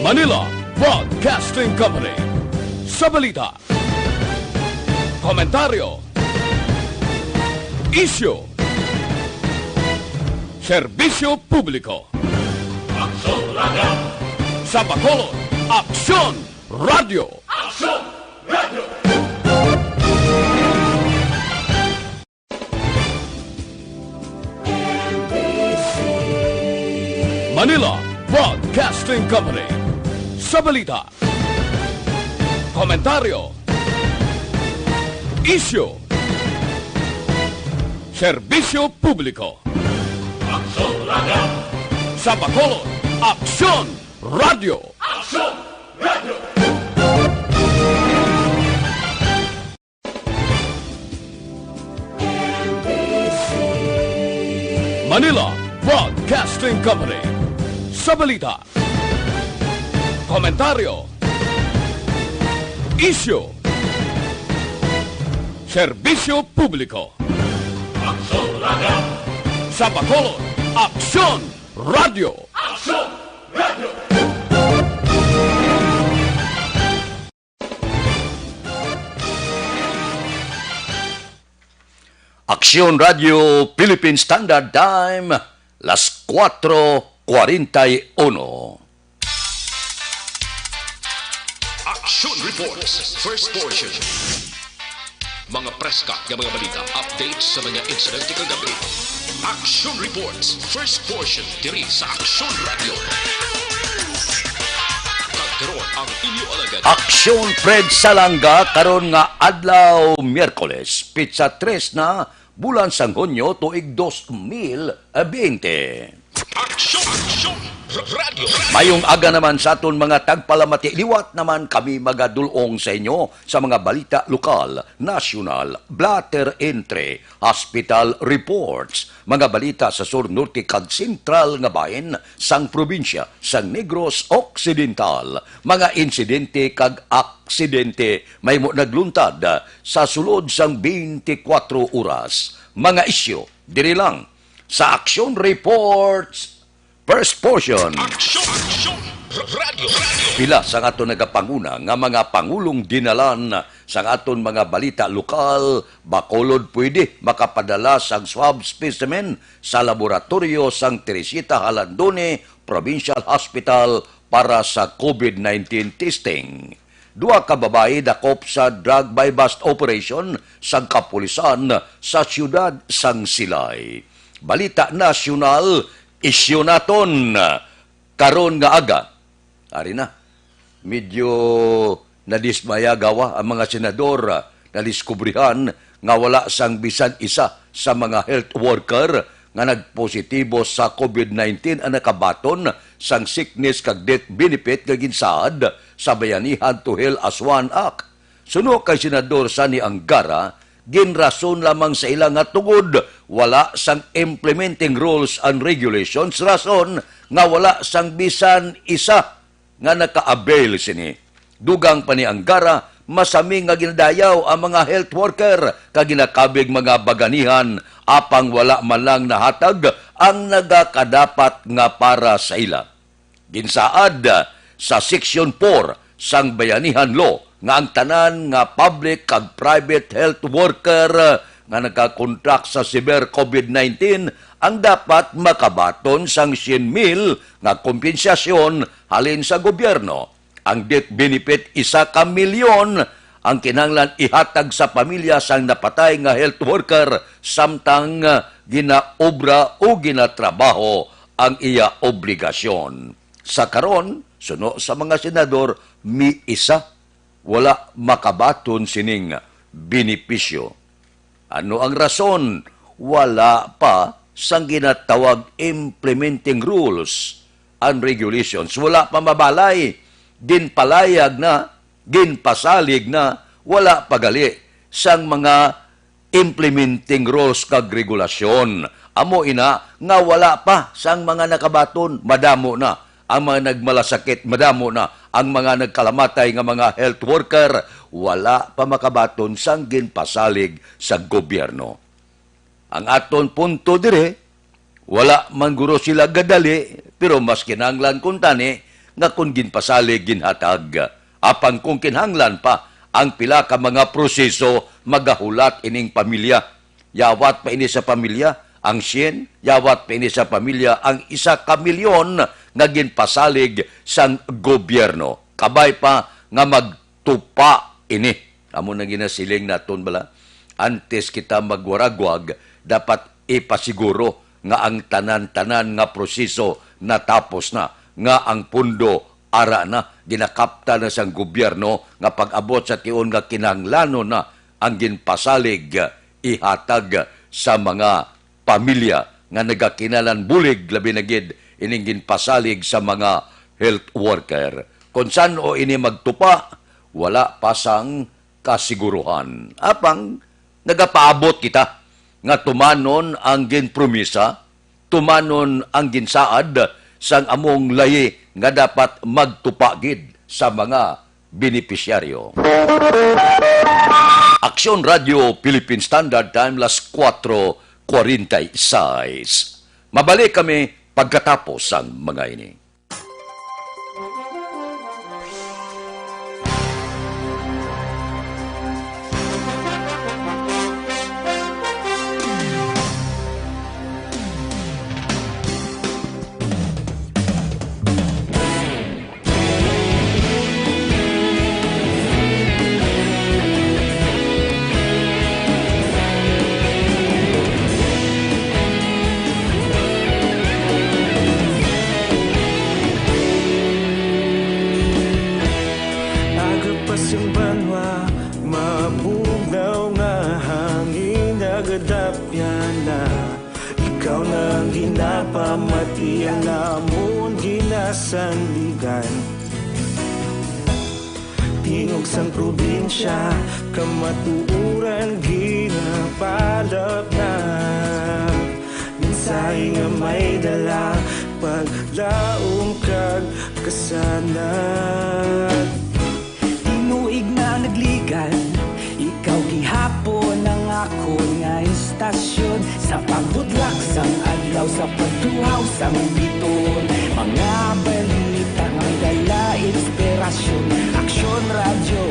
Manila Broadcasting Company. Sa balita, komentaryo, isyu, serbisyo publiko. Aksyon Radio! Sa Bacolod, Aksyon Radio! Aksyon Radio! Manila Broadcasting Company. Sa balita, komentaryo, isyu, serbisyo publiko. Aksyon Radio! Sa Bacolod, Aksyon Radio! Aksyon Radio! Manila Broadcasting Company. Sa balita, komentaryo, isyu, serbisyo publiko. Aksyon Radio! Sa Bacolod, Aksyon Radio! Aksyon Radio! Aksyon Radio Philippine Standard Time, las 4:41. Action Reports, first portion. Mga preska ng mga balita, update sa mga insidente kagabi. Action Reports, first portion, diri sa Action Radio. Kagkaroon ang inyo alagad. Aksyon Fred Salanga karon nga adlaw Miyerkules, pizza 3 na bulan sang Hunyo tuig 2020. Action Radio. Mayong aga naman sa aton mga tagpalamati. Liwat naman kami magadulong sa inyo sa mga balita lokal, national, blatter entry, hospital reports, mga balita sa sur, norte kag sentral nga bahin sang probinsya sang Negros Occidental, mga insidente kag aksidente may mo nagluntad sa sulod sang 24 oras. Mga isyu diri lang sa Action Reports first portion. Action Radio. Pila sa aton nagapanguna nga mga pangulong dinalan sa aton mga balita lokal, Bacolod pwede makapadala sang swab specimen sa laboratorio sang Teresita Halandone Provincial Hospital para sa COVID-19 testing. Dua ka babae dakop sa drug by bust operation sang kapulisan sa siyudad sang Silay. Balita nasyonal, isyu naton karon nga aga. Ari na, medyo nadismaya gawa ang mga senador na diskubrihan nga wala sang bisan isa sa mga health worker nga nagpositibo sa COVID-19 ang nakabaton sang sickness kag death benefit nga ginsaad sa Bayanihan to Health as One Act. Suno kay Senador Sani Angara, ginrason lamang sa ilang nga tungod wala sang implementing rules and regulations, rason nga wala sang bisan isa nga naka-avail sini. Dugang pa ni Angara, masami nga ginadayaw ang mga health worker kag ginakabig mga baganihan apang wala man lang nahatag ang nagakadapat nga para sa ila. Ginsaad sa Section 4 sang Bayanihan Law nga ang tanan nga public kag private health worker nga nagkakontract sa severe COVID-19 ang dapat makabaton sang 100,000 nga kompensasyon halin sa gobyerno. Ang death benefit 1,000,000 ang kinahanglan ihatag sa pamilya sang napatay nga health worker samtang ginaobra o ginatrabaho ang iya obligasyon. Sa karon, suno sa mga senador, isa wala makabaton sining benepisyo. Ano ang rason? Wala pa sang ginatawag implementing rules and regulations. Wala pa mabalay, ginpalayag na, ginpasalig na, wala pagali sang mga implementing rules kag regulasyon. Amo ina nga wala pa sang mga nakabaton, madamo na. Ang mga nagmalasakit, madamo na. Ang mga nagkalamatay nga mga health worker, wala pa makabaton sang ginpasalig sa gobyerno. Ang aton punto dire, wala man guro sila gadali, pero mas kinanglan kung tani, nga kung ginpasalig ginhatag. Apan kung kinhanglan pa ang pila ka mga proseso magahulat ining pamilya. Yawat pa ini sa pamilya ang 100, yawat pa ini sa pamilya ang 1,000,000 nga ginpasalig sang gobyerno. Kabay pa nga magtupa ini. Amo na ginasiling naton bala. Antes kita magwaragwag, dapat ipasiguro nga ang tanan-tanan nga proseso natapos na, nga ang pundo ara na, ginakapta na sang gobyerno, nga pag-abot sa tiyon nga kinanglano na ang ginpasalig ihatag sa mga pamilya nga nagakinalan bulig labi na gid ining ginpasalig sa mga health worker. Kung saan o ini magtupa, wala pasang kasiguruhan. Apang nagapaabot kita nga tumanon ang ginpromisa, tumanon ang ginsaad sang among layi nga dapat magtupagid sa mga benepisyaryo. Aksyon Radio Philippine Standard Time, las 4:46. Mabalik kami pagkatapos ang mga ini. Pamatian namon ginasanligan tingog sang probinsya kamatuuran ginapalap na minsay nga may dala paglaom kag kasanat tinuig na nagligan ikaw gihapon ang ako nga istasyon sa pagbudlak sang adlaw sa pagtuhaw sang biton mga balita nga dala inspirasyon aksyon radyo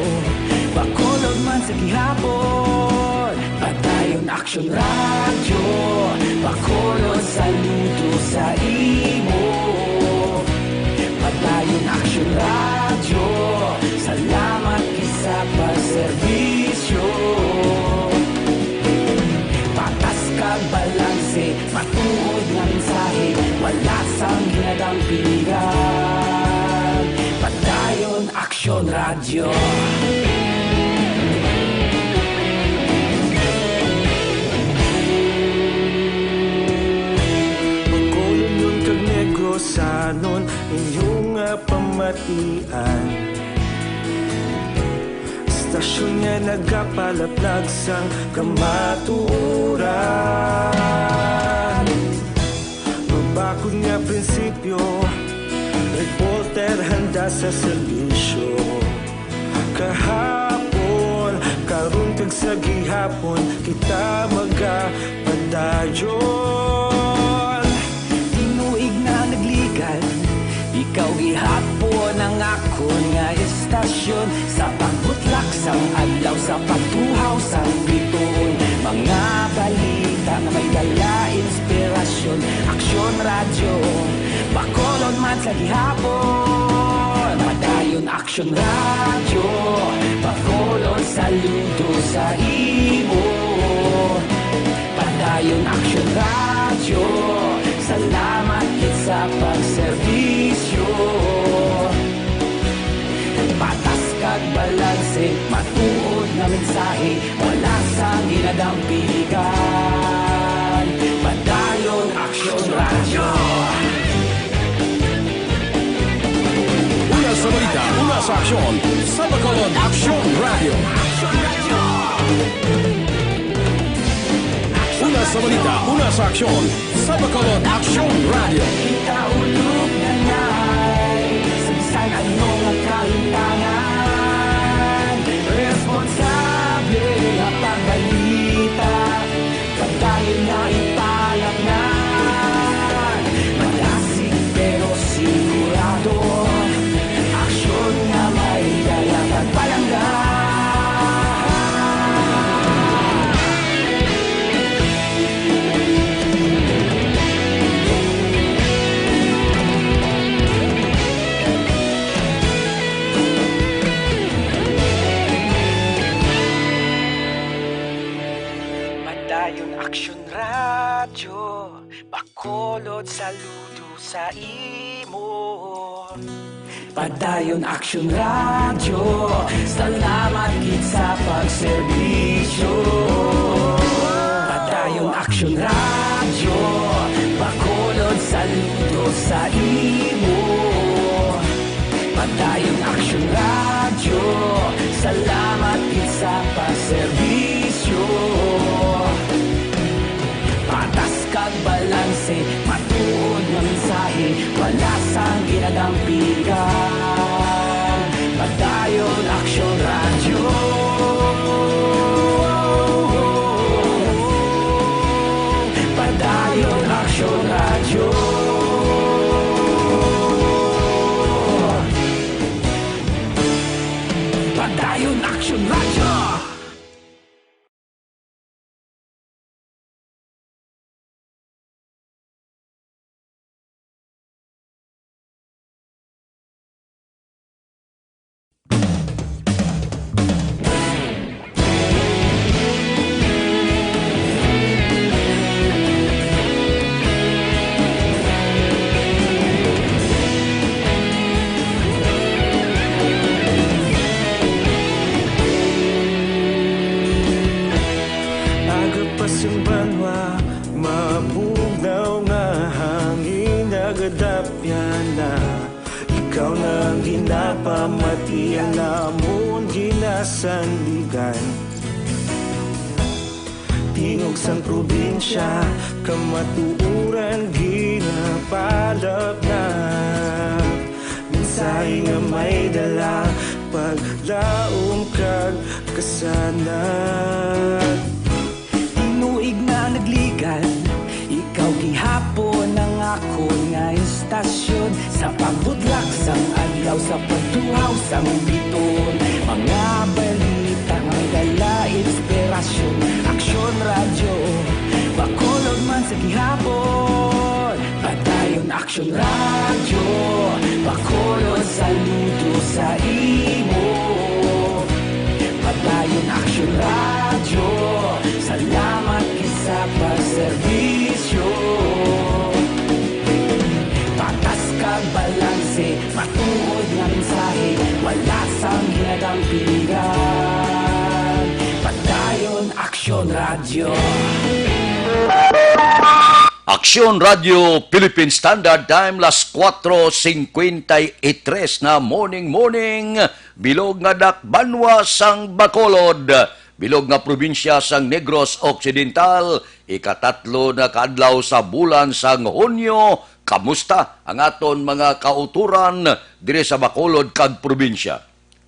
bakolod man sa gihapon padayon aksyon radyo bakolod saludo sa imo padayon aksyon radyo salamat kisa pagserbisyo patas kag balanse matuod nga mensahe wala sang ginadang piligan padayon aksyon radyo pagkulon yun kag negosanon inyong pamatian istasyon nga nagapalaplag sang kamaturan mabakod nga prinsipyo reporter handa sa serbisyo kahapon karon kag sa gihapon kita magapadayon tinuig na nagligan ikaw gihapon ang ako nga istasyon sa pagbutlak sang adlaw sa pagtuhaw sang biton mga balita nga may dala inspirasyon aksyon radyo bakolod man sa gihapon padayon aksyon radyo bakolod saludo sa imo padayon aksyon radyo salamat kit sa pagserbisyo patas kag balanse matuod na mensahe wala sang ginadang piligan padayon aksyon radyo Una sa balita, una sa aksyon, sa Bacolod Aksyon Radio. Una sa balita, una sa aksyon, sa Bacolod Aksyon Radio. Ikaulog na na'y sabisan ano ang kahintangan responsable na pagbalita pagdayon na ipalak na malasig pero sigurado radyo, bakolod saludo sa imo. Padayon Action Radio, salamat gid sa pagserbisyo. Padayon Action Radio, bakolod saludo sa imo. Padayon Action Radio, salamat gid sa pagserbisyo. Patas kag balanse, matuod nga mensahe, wala sang ginadampigan. Padayon Action Radio. Padayon Action Radio. Padayon Action Radio. Pamatian namon ginasandigan tingog sang probinsya kamatuuran ginapalap na mensahe nga may dala paglaom kag kasanat. Tinuig na nagligan, ikaw gihapon ang ako nga istasyon sa pagbudlak sang adlaw sa pagtuhaw sang biton. Mga balita nga dala inspirasyon, Action Radio, bakolod man sa gihapon. Padayon Action Radio, bakolod saludo sa imo. Padayon Action Radio, salamat sa pagserbisyo. Patas kag balanse, matuod nga mensahe, wala sang ginadampigan. Padayon Action Radio. Action Radio Philippine Standard Time, las 4:53 na morning. Bilog nga dakbanwa sang Bacolod. Bilog nga probinsya sang Negros Occidental, ikatatlo na kaadlaw sa bulan sang Hunyo. Kamusta ang aton mga kauturan dire sa Bacolod kag probinsya?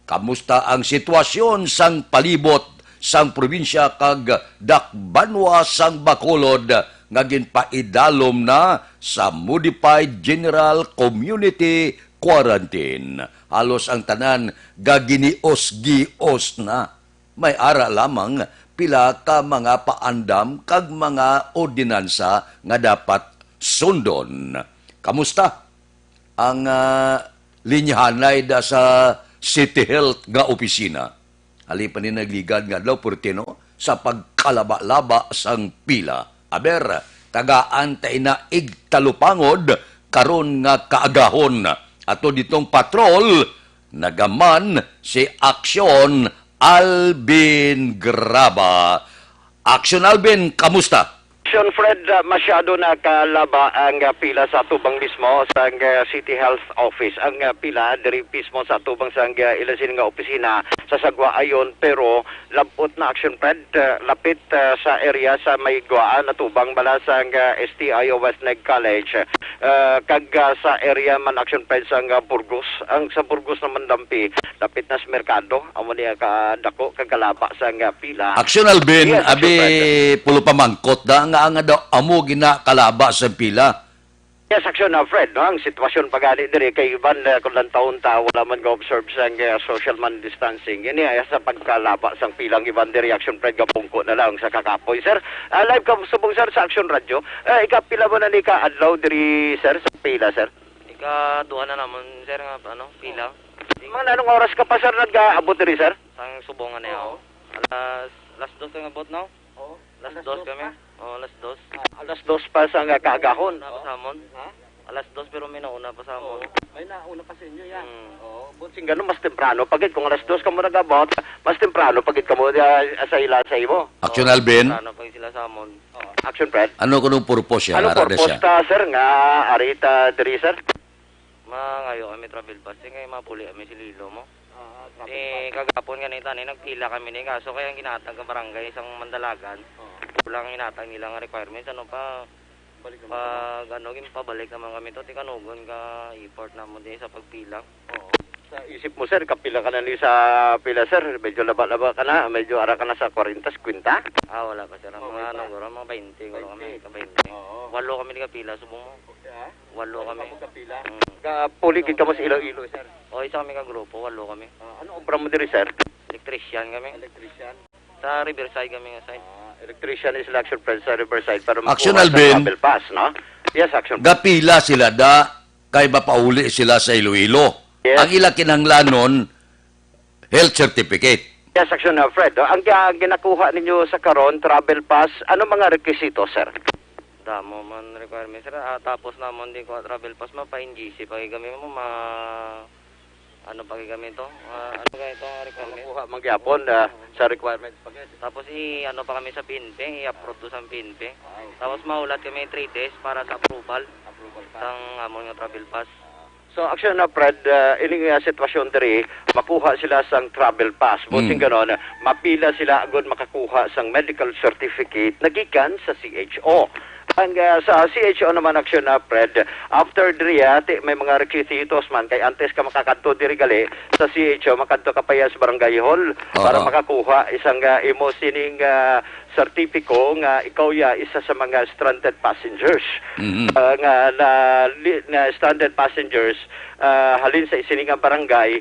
Kamusta ang sitwasyon sang palibot sang probinsya kag dakbanwa sang Bacolod nga ginpaidalom na sa Modified General Community Quarantine? Halos ang tanan gaginios-gios na. May ara lamang pila ka mga paandam kag mga ordinansa nga dapat sundon. Kamusta ang linyahanay da sa City Health nga opisina? Halipan ni nagligad nga daw Portino sa pagkalaba-laba sang pila. Aber, tagaan tayo na igtalupangod karon nga kaagahon. Ato ditong patrol, nagaman si Action Alvin Graba. Action Alvin, kamusta? Action Fred, masyado na kalaba ang pila sa tubang mismo sa City Health Office. Ang pila diri mismo sa tubang sa ilasin nga opisina sa Sagwa ayon, pero labot na Action Fred, lapit sa area sa may Guaan na tubang bala sa STI West Neg College. Kag sa area man Action Fred sa Burgos. Ang sa Burgos naman dampi, lapit na sa merkado. Amo niya kadako kagalaba sa pila. Action Alvin, yes, abi pulo pamangkot da nga daw amo gina kalaba sa pila. Yes, Action Fred, no? Ang sitwasyon pagani diri kay Ivan kung lang taon ta wala man ga-observe sa social man distancing. Ini ay sa pagkalaba sang pilang Ivan diri Action Fred gapungko na lang sa kakapoy. Sir, live ka subong sir sa Action Radio. Ikapila mo na ni ka adlaw diri sir sa pila sir? Ika-duha na naman sir nga pila. Man anong oras ka pa sir nag-abot diri sir? Sang subongan niya ako. Alas 2 nga abot no? Oo. Alas 2 kami. Oo, alas 2. Alas 2 pa sa kaagahon. Nauna pa sa amon. Alas 2 pero may nauna pa sa amon. May nauna pa sa inyo yan. Mm. Oo, bunsing ganun, mas temprano. Pagit kung alas 2 ka mo nagabot, mas temprano pagit ka mo sa ila sa imo. Action Alvin, Ano pag sila sa amon. Action, Fred. ano kunong purpose yan? Ano Ara na purpose siya. ta, sir, nga arita diri, sir? Mangayo kami travel pass. Ngay mapuli kami si Lilo mo. Kagapon ganito ni nagpila kami ni kaso kaya ang ginatag ng barangay isang Mandalagan. Kulang ginatag nilang requirements ano pa pag ano pabalik naman kami to tikanugon ka import na mo din sa pagpila. Sa isip mo, sir, kapila ka na ni sa pila, sir. Medyo laba-laba ka na. Medyo ara ka na sa 40, 50. Wala pa sir. Mga ano guro, mga 20 guro kami, ka 20. Walo kami nagapila subong mo. Walo kami. Puligid ka mo sa Iloilo, sir. Isa kami ka grupo, walo kami. Ano obra mo diri, sir? Electrician kami. Electrician. Sa Riverside kami nga side. Electrician is Action Fred sa Riverside para Action, makuha sa Alvin. travel pass, no? Yes, Action. Gapila sila da, kay mapauli sila sa Iloilo. Yes. Ang ila kinahanglanon, health certificate. Yes, Action Fred. Ang ginakuha ninyo sa karon travel pass, ano mga rekwisito, sir? Damo man requirements sir. Tapos naman di ko travel pass mapa-NGC pag kami mo ano pag kami to? Ano kaya ito ang requirements? Makuha magyapon sa requirements pa. Tapos ano pa kami sa PNP, i-upload to sa PNP. Tapos maulat kami 3 days para sa approval. Sang amon nga travel pass. So, Action Fred, ining sitwasyon diri, makuha sila sang travel pass. Buting ganon, mapila sila agad makakuha sang medical certificate nagikan sa CHO. Ang sa CHO naman, Action Fred, after diri may mga requisitos man kay antes ka makakanto diri gali sa CHO, makanto ka pa sa barangay hall para makakuha isang imo sining sertipiko nga ikaw isa sa mga stranded passengers. Nga na stranded passengers halin sa isining barangay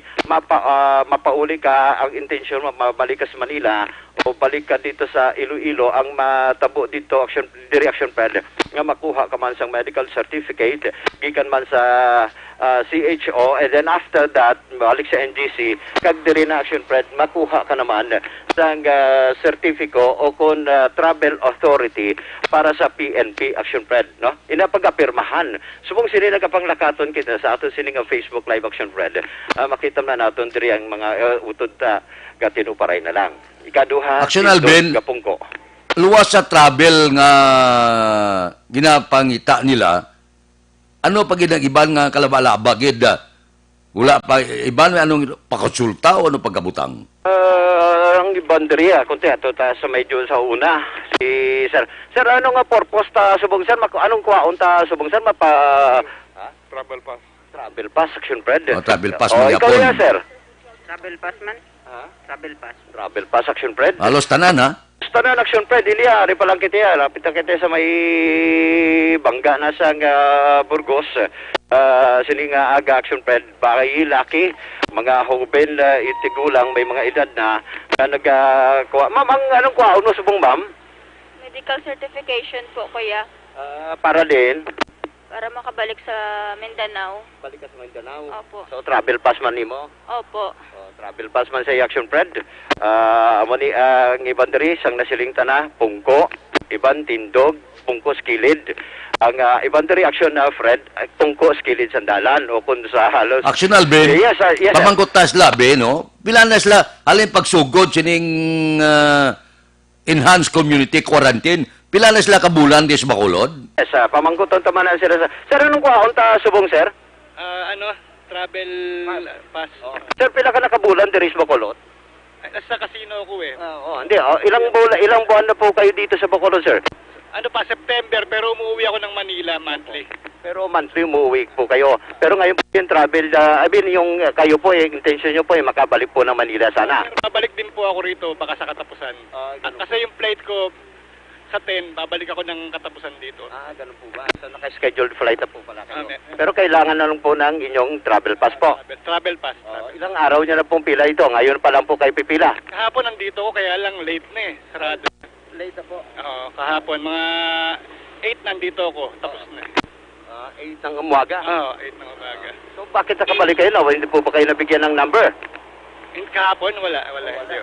mapauli ka ang intensyon mo mabalik ka sa Manila o balik ka dito sa Iloilo ang matabo dito diri Action Fred nga makuha ka man sang medical certificate gikan man sa CHO and then after that balik sa NGC kag diri na Action Fred makuha ka naman sang sertifiko o kun travel authority para sa PNP Action Fred, no? Ina pag-apirmahan. Subong sini nagapanglakaton kita sa aton sini nga Facebook Live Action Fred. Makita na naton diri ang mga utod ta gatinuparay na lang. Ikaduha Action Alvin, Gapungko. luwas sa travel nga ginapangita nila, ano pag iban nga kalabalaba gid wala pa iban anong pakonsulta o ano pagkabutang? Ang ibandria kunti ato ta sa medyo sa una si sir ano nga purpose ta subong sir anong kuwaon ta subong sir Travel pass. travel pass Action Fred. Travel pass ikaw magyapon. na sir. Travel pass man? Travel pass. Travel pass Action Fred. Halos tanan ha. Tanan Action Fred, ili ari pa lang kita, lapit na kita sa may bangga na sa Burgos. Sini nga aga Action Fred, bakay laki, mga hoben itigulang, may mga edad na nagkuha. Ma'am, anong kuha? Ano subong ma'am? Medical certification po, kuya. Para din? Para makabalik sa Mindanao. Balik ka sa Mindanao? Opo. So, travel pass man nimo? Opo. Travel pass man sa Action Fred. Amo ni ang iban diri sang nasiling tana, Pungko, iban Tindog, Pungko Skilid. Ang iban diri Action Fred, Pungko Skilid sandalan o kun sa halos. Action Alvin. Yes, yes. Pamangkot ta sila be no. Pila na sila alin pagsugod sining enhanced community quarantine. Pila na sila kabulan di sa Bacolod? Yes, pamangkuton ta man sila sa. Sir, anong kuha ta subong sir? Travel pass. Sir, pila ka nakabulan diri sa Bacolod? Nasa casino ko eh. Hindi, ilang buwan na po kayo dito sa Bacolod, sir? Ano pa, September, pero umuwi ako ng Manila monthly. Pero monthly umuwi po kayo. Pero ngayon po yung travel, yung kayo po, intention nyo po, makabalik po ng Manila sana. Pero babalik din po ako rito, baka sa katapusan. Kasi yung flight ko, sa 10, babalik ako ng katapusan dito. Ganun po ba? So, naka-scheduled flight na po pala kayo. Pero kailangan na lang po ng inyong travel pass po. Travel pass. Ilang araw niya na pong pila ito. Ngayon pa lang po kayo pipila. Kahapon nandito ko, kaya lang late na eh. Sarado. Late na po? Oo, kahapon. Mga 8 nandito ako, tapos na. 8 ng umaga? Oo, 8 ng umaga. So, bakit nakabalik kayo na? Hindi po ba kayo nabigyan ng number? Kahapon, wala. Hindi.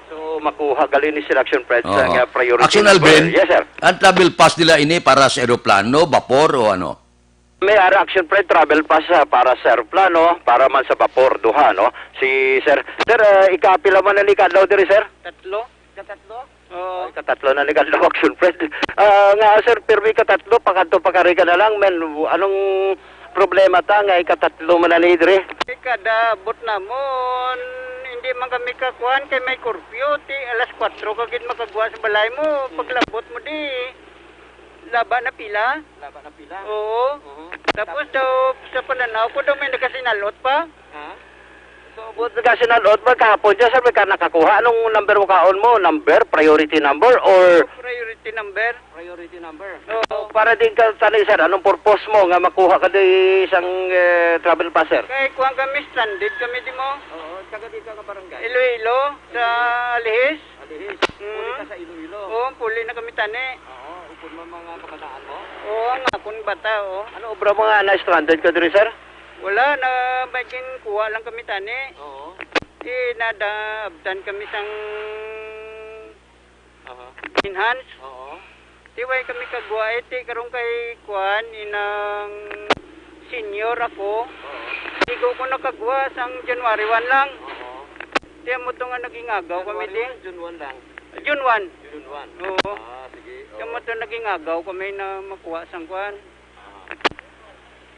So makuha gali ni sila Action Fred sa Oo. priority Action number. Alvin, Yes, sir. ang travel pass nila ini para sa aeroplano, vapor o ano? May Action Fred travel pass para sa aeroplano, para man sa vapor duha, no? Si sir, ikapila man na ni kadlaw diri, sir? Tatlo? Katatlo? Ay, katatlo na ni kadlaw Action Fred. Nga sir, permi katatlo pakadto pakariga na lang men. Anong problema ta nga ikatatlo man na ni diri? Kada bot namon, hindi man kami kakuan kay may curfew. Alas 4 kagid makagwa sa balay mo. Paglabot mo di, laba na pila. Laba na pila. Oo. Tapos daw, sa pananaw ko daw may nakasinalot pa. So, but kasi nalot ba kahapon dyan, sir, may ka nakakuha? Anong number mo kaon mo? Number? Priority number? Or Priority number. priority number? Oo. Para din ka tanay, sir, anong purpose mo nga makuha ka di isang travel pass, sir? Kay kuwan kami, stranded kami di mo. Oo, taga di ka barangay. Iloilo, sa Alihis. Alihis. Puli ka sa Iloilo. Oo, puli na kami tani. Oo, upod mo mga kabataan mo. Oo, nga akong bata, oo. Ano obra mga na-stranded ka diri, sir? Wala, na baging kuha lang kami tani. Oo. Nadaabdan kami sang enhance. Oo. Tiway kami kagwa, karong kay kuan, inang senior ako. Sigaw ko nakagwa sang January 1 lang. Oo. Tiyan mo ito nga naging agaw kami di. June 1 lang. June 1. June 1. Oo. Sige. Tiyan mo ito naging agaw kami na makuha sang kuan.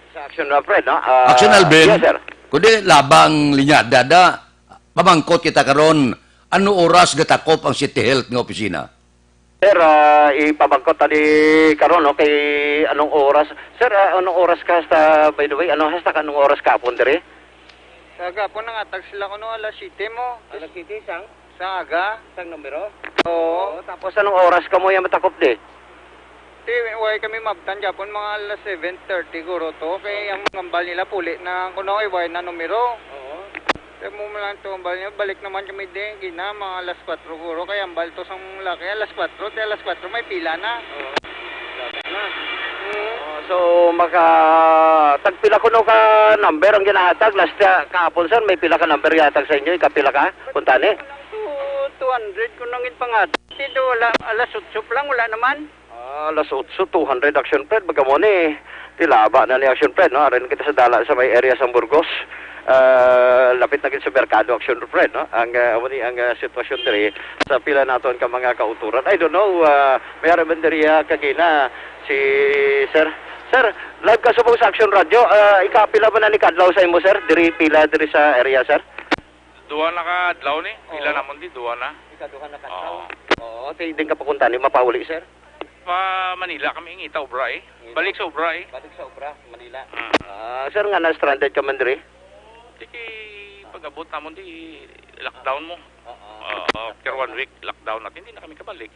Sa Action Fred, no? Action Alvin, Yes, sir. kundi labang linyada da, pamangkot kita karon, ano oras gatakop ang City Health nga opisina? Sir, ipabangkot tadi karon no kay anong oras? Sir, anong oras ka sa by the way? Ano hasta ka anong oras ka pon diri? Kagapon nangatag sila kuno alas 7 mo. Alas 7 sang Sa aga. sang numero. Oo. Tapos anong oras ka mo yang matakop di? Way kami mabtan Japon mga alas 7:30 guro to kay ang ngambal nila puli na kuno ay way na numero. Oo. Kaya mo man to ambal niya balik naman kami din gina mga alas 4 guro kay ambal to sang laki alas 4 te alas 4 may pila na. Oo. So tagpila ko no ka number ang ginahatag last kahapon sir may pila ka number gihatag sa inyo ikapila ka puntani. 200 ko nangin pangat. Dito wala alas 8 lang wala naman. Alas 8 200 Action Fred bagamo ni tilaba na ni Action Fred no aron kita sa dala sa may area sa Burgos. Lapit na gid sa merkado Action Fred no ang sitwasyon diri sa pila naton ka mga kauturan. I don't know may araman diri kagina si sir live ka subong sa Action Radio ikapila ba na ni kadlaw sa imo sir diri pila diri sa area sir? Duwa na ka adlaw ni pila namon di duwa na. Ikaduha na kadlaw. Oo, tay din ka pakunta ni mapauli sir. Pa Manila kami ngita obra eh. Balik sa obra eh. Balik sa obra Manila. Sir nga na stranded ka man diri? Di pag-abot namon di lockdown mo. After 1 week lockdown natin hindi na kami kabalik.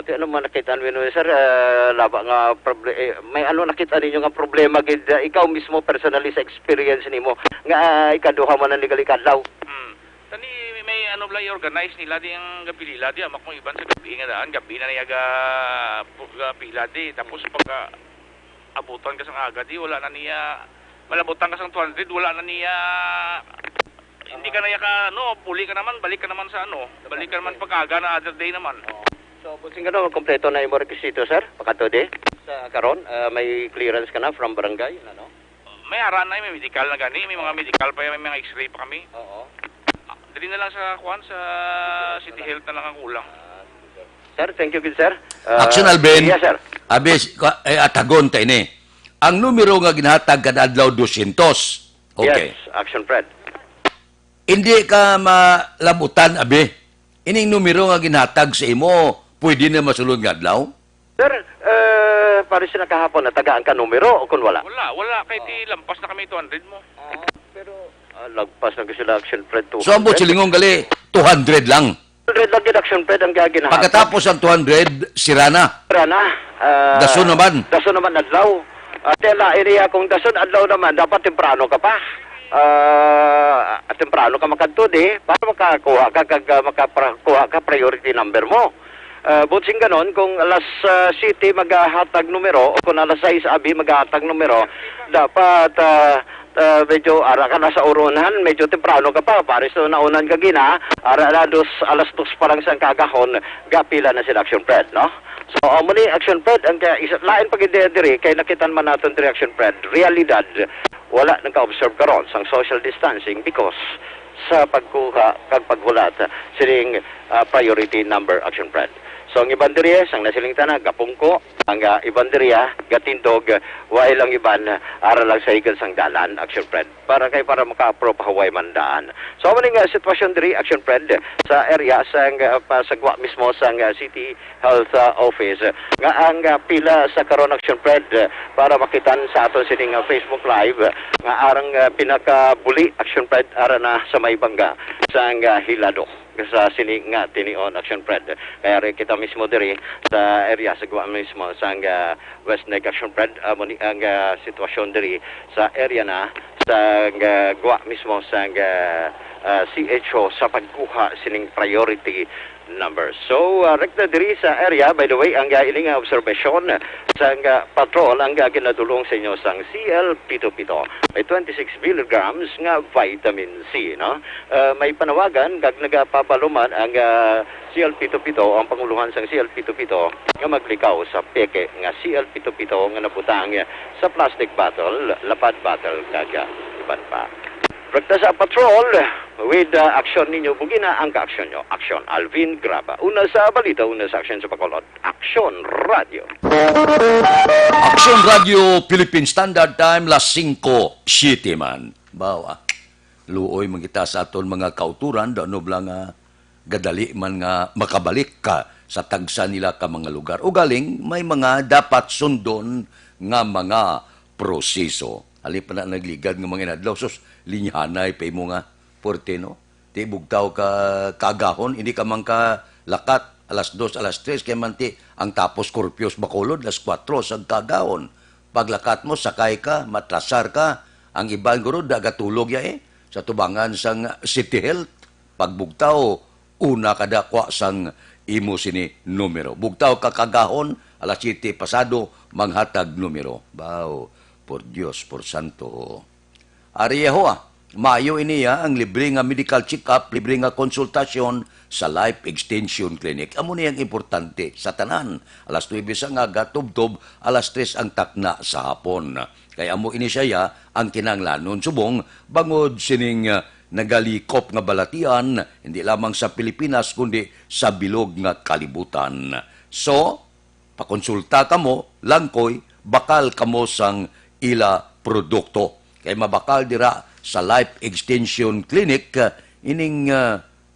Ano man nakita ninyo sir laba nga may ano nakita ninyo nga problema gid ikaw mismo personally sa experience nimo nga ikaduha man ang legal kadlaw. Tani may ano bla organize nila di ang gabi nila di amak mo iban sa gabi nga daan gabi na niya pila di tapos pag abutan ka sang aga di wala na niya malabutan ka sang 200 wala na niya hindi ka na ka no puli ka naman balik ka naman sa ano balik ka naman pag aga na other day naman. So busing ka no kompleto na imo rekwisito sir pakato di sa karon may clearance ka na from barangay ano? May aran na may medical na gani may mga medical pa may mga x-ray pa kami. Oo. Dali na lang sa kuan sa City Health na lang ang kulang. Sir, thank you good sir. Action Alvin. Yes sir. Abis atagon ta ini. Ang numero nga ginhatag kada adlaw 200. Okay. Yes, Action Fred. Hindi ka malabutan abi. Ining numero nga ginhatag sa imo, pwede na masulod nga adlaw? Sir, pares na kahapon na tagaan ka numero o kun wala? Wala kay ti lampas na kami 200 mo. Pero lagpas na sila Action Fred 200. So ambot silingong gali 200 lang. 200 lang din Action Fred ang gaginahatag. Pagkatapos ang 200 sira na. Sira na. Dason naman. Dason naman adlaw. Tela area kung dason adlaw naman dapat temprano ka pa. Temprano ka makadto di para makakuha ka priority number mo. Butsing ganon kung alas 7 maghahatag numero o kung alas 6 abi maghahatag numero dapat medyo ara ka na sa urunan, medyo temprano ka pa, pares na naunan ka gina, alas 2 pa lang sa kagahon, gapila na sila Action Fred, no? So, muli, Action Fred, ang lain pag diri, kay nakitan man natin diri Action Fred, realidad, wala nang ka-observe karon sang social distancing because sa pagkuha, kag paghulat, sining priority number Action Fred. So, ang iban diri, sang nasiling tanag, gapungko, ang iban diri, gatindog, wail ang iban, ara lang sa higal sang dalan, Action Fred, para maka-approve haway mandaan. So, maning sitwasyon diri, Action Fred, sa area, sang pasagwa mismo sang City Health Office, nga ang pila sa karon Action Fred, para makitan sa aton sining Facebook Live, nga arang pinaka-buli, Action Fred, ara na sa may bangga, sang Hilado sa sining nga tinion Action Fred. Kaya rin kita mismo diri sa area sa Guam mismo sa West Neck Action Fred ang sitwasyon diri sa area na sa Guam mismo sa CHO sa pagkuha sining priority number. So, rekta diri sa area, by the way, ang iling observation sa patrol ang ginadulong sa inyo sang CL-Pito-Pito. May 26 milligrams nga vitamin C, no? May panawagan, kag nagapapaluman ang CL-Pito-Pito, ang panguluhan sang CL-Pito-Pito, nga maglikaw sa peke nga CL-Pito-Pito nga nabutang sa plastic bottle, lapad bottle, kaga iban pa. Rekta sa patrol, with action ninyo, bugina ang ka-action nyo. Action, Alvin Graba. Una sa balita, una sa action sa Bacolod. Action Radio. Action Radio, Philippine Standard Time, las 5:07 man. Bawa, luoy mangita sa aton mga kauturan, daano lang gadali man nga makabalik ka sa tagsa nila ka mga lugar. O galing, may mga dapat sundon nga mga proseso. Ali pa na nagligad ng mga inadlaw. Sus, linyahanay pa mo nga. Porte, no? Ti bugtaw ka kagahon, hindi ka man ka lakat, alas 2, alas 3, kaya man ti ang tapos Scorpios Bacolod, alas 4, sa kagahon. Paglakat mo, sakay ka, matrasar ka, ang ibang guro, dagatulog ya sa tubangan sang City Health. Pagbugtaw, una kadakwa sang imo sini numero. Bugtaw ka kagahon, alas 7 pasado, manghatag numero. Bao. Por Dios, por Santo. Ariyaho Mayo iniya ang libre nga medical check-up, libre nga konsultasyon sa Life Extension Clinic. Amo niyang importante sa tanan. Alas 9 sa nga gatubtob, alas 3 ang takna sa hapon. Kaya amo ini siya ang kinanglanon subong bangod sining nagalikop nga balatian, hindi lamang sa Pilipinas kundi sa bilog nga kalibutan. So, pakonsulta kamo, langkoy, bakal kamo sang ila produkto. Kay mabakal dira sa Life Extension Clinic, ining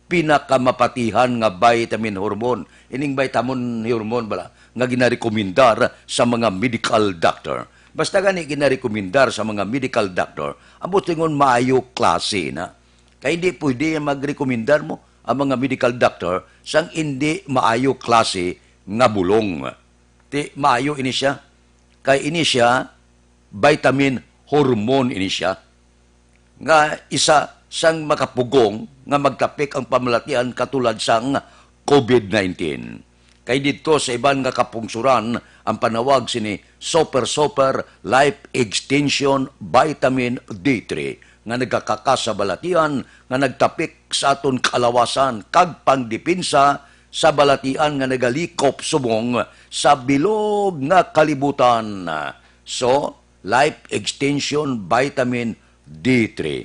pinakamapatihan nga vitamin hormone. Ining vitamin hormone bala, nga ginarekomendar sa mga medical doctor. Basta gani ginarekomendar sa mga medical doctor, ambot tingon maayo klase na. Kaya hindi pwede magrekomendar mo ang mga medical doctor sang hindi maayo klase nga bulong. Ti maayo ini siya. Kay ini siya vitamin hormone ini siya. Nga isa sang makapugong nga magtapik ang pamalatian katulad sang COVID-19. Kay dito sa iban nga kapungsuran ang panawag sini Super Life Extension Vitamin D3 nga nagkakakas sa balatian nga nagtapik sa aton kalawasan kag pangdipinsa sa balatian nga nagalikop subong sa bilog nga kalibutan. So, Life Extension Vitamin D3.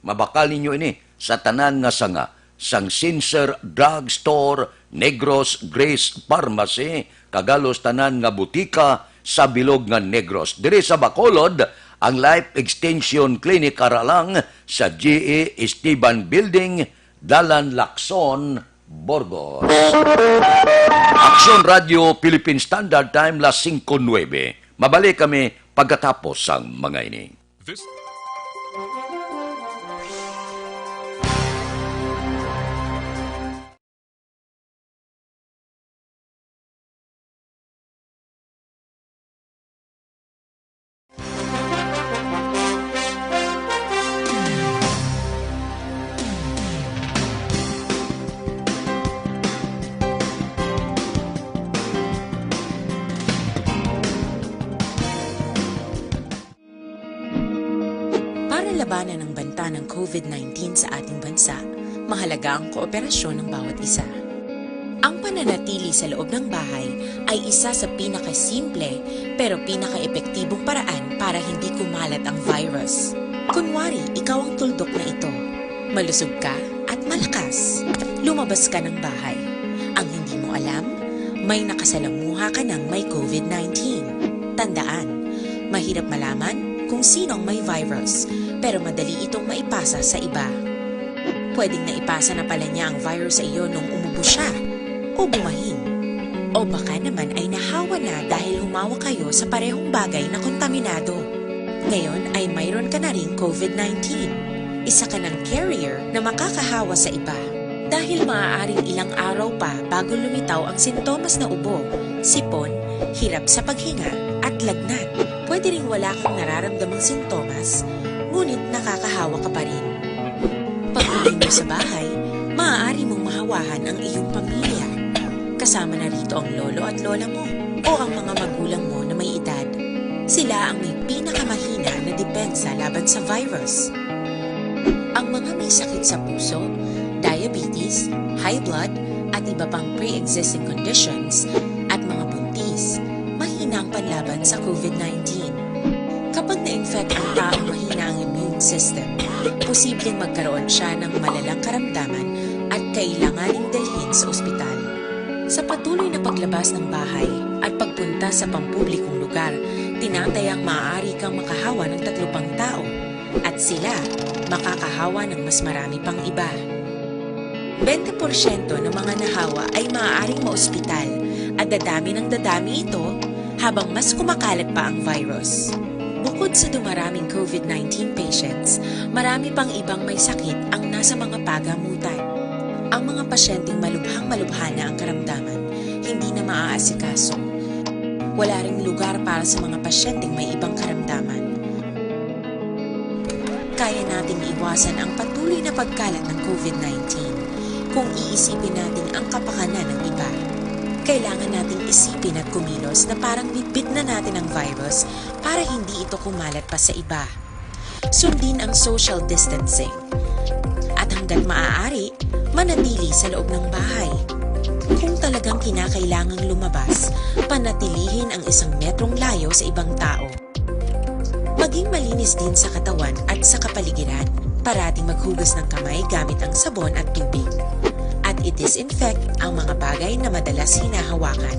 Mabakal ninyo ini sa tanan nga sanga, sang Sincer Drug Store, Negros Grace Pharmacy, kagalos tanan nga butika sa bilog nga Negros. Diri sa Bacolod, ang Life Extension Clinic aralang sa GE Esteban Building, Dalan Lacson, Burgos. Action Radio Philippine Standard Time, las 5:09. Mabalik kami pagkatapos ang mga ini. labanan ng banta ng COVID-19 sa ating bansa, mahalaga ang kooperasyon ng bawat isa. Ang pananatili sa loob ng bahay ay isa sa pinakasimple pero pinaka-epektibong paraan para hindi kumalat ang virus. Kunwari, ikaw ang tuldok na ito. Malusog ka at malakas. Lumabas ka ng bahay. Ang hindi mo alam, may nakasalamuha ka ng may COVID-19. Tandaan, mahirap malaman kung sino ang may virus, pero madali itong maipasa sa iba. Pwedeng naipasa na pala niya ang virus sa iyo nung umubo siya o bumahin. O baka naman ay nahawa na dahil humawa kayo sa parehong bagay na kontaminado. Ngayon ay mayroon ka na ring COVID-19. Isa ka ng carrier na makakahawa sa iba. Dahil maaaring ilang araw pa bago lumitaw ang sintomas na ubo, sipon, hirap sa paghinga at lagnat. Pwede ring wala kang nararamdamang sintomas, ngunit nakakahawa ka pa rin. Pag-uwi mo sa bahay, maaari mong mahawahan ang iyong pamilya. Kasama na rito ang lolo at lola mo o ang mga magulang mo na may edad. Sila ang may pinakamahina na depensa laban sa virus. Ang mga may sakit sa puso, diabetes, high blood, at iba pang pre-existing conditions, at mga buntis, mahina ang panlaban sa COVID-19. Kapag na-infect ang taong mahina ang immune system, posibleng magkaroon siya ng malalang karamdaman at kailanganing dalhin sa ospital. Sa patuloy na paglabas ng bahay at pagpunta sa pampublikong lugar, tinatayang maaari kang makahawa ng 3 pang tao at sila makakahawa ng mas marami pang iba. 20% ng mga nahawa ay maaaring maospital at dadami ng dadami ito habang mas kumakalat pa ang virus. Bukod sa dumaraming COVID-19 patients, marami pang ibang may sakit ang nasa mga pagamutan. Ang mga pasyenteng malubhang-malubha na ang karamdaman, hindi na maaasikaso. Wala ring lugar para sa mga pasyenteng may ibang karamdaman. Kaya nating iwasan ang patuloy na pagkalat ng COVID-19 kung iisipin natin ang kapakanan ng iba. Kailangan nating isipin at kumilos na parang bitbit na natin ang virus para hindi ito kumalat pa sa iba. Sundin ang social distancing. At hanggat maaari, manatili sa loob ng bahay. Kung talagang kinakailangang lumabas, panatilihin ang 1 metrong layo sa ibang tao. Maging malinis din sa katawan at sa kapaligiran. Parating maghugas ng kamay gamit ang sabon at tubig. At i-disinfect ang mga bagay na madalas hinahawakan.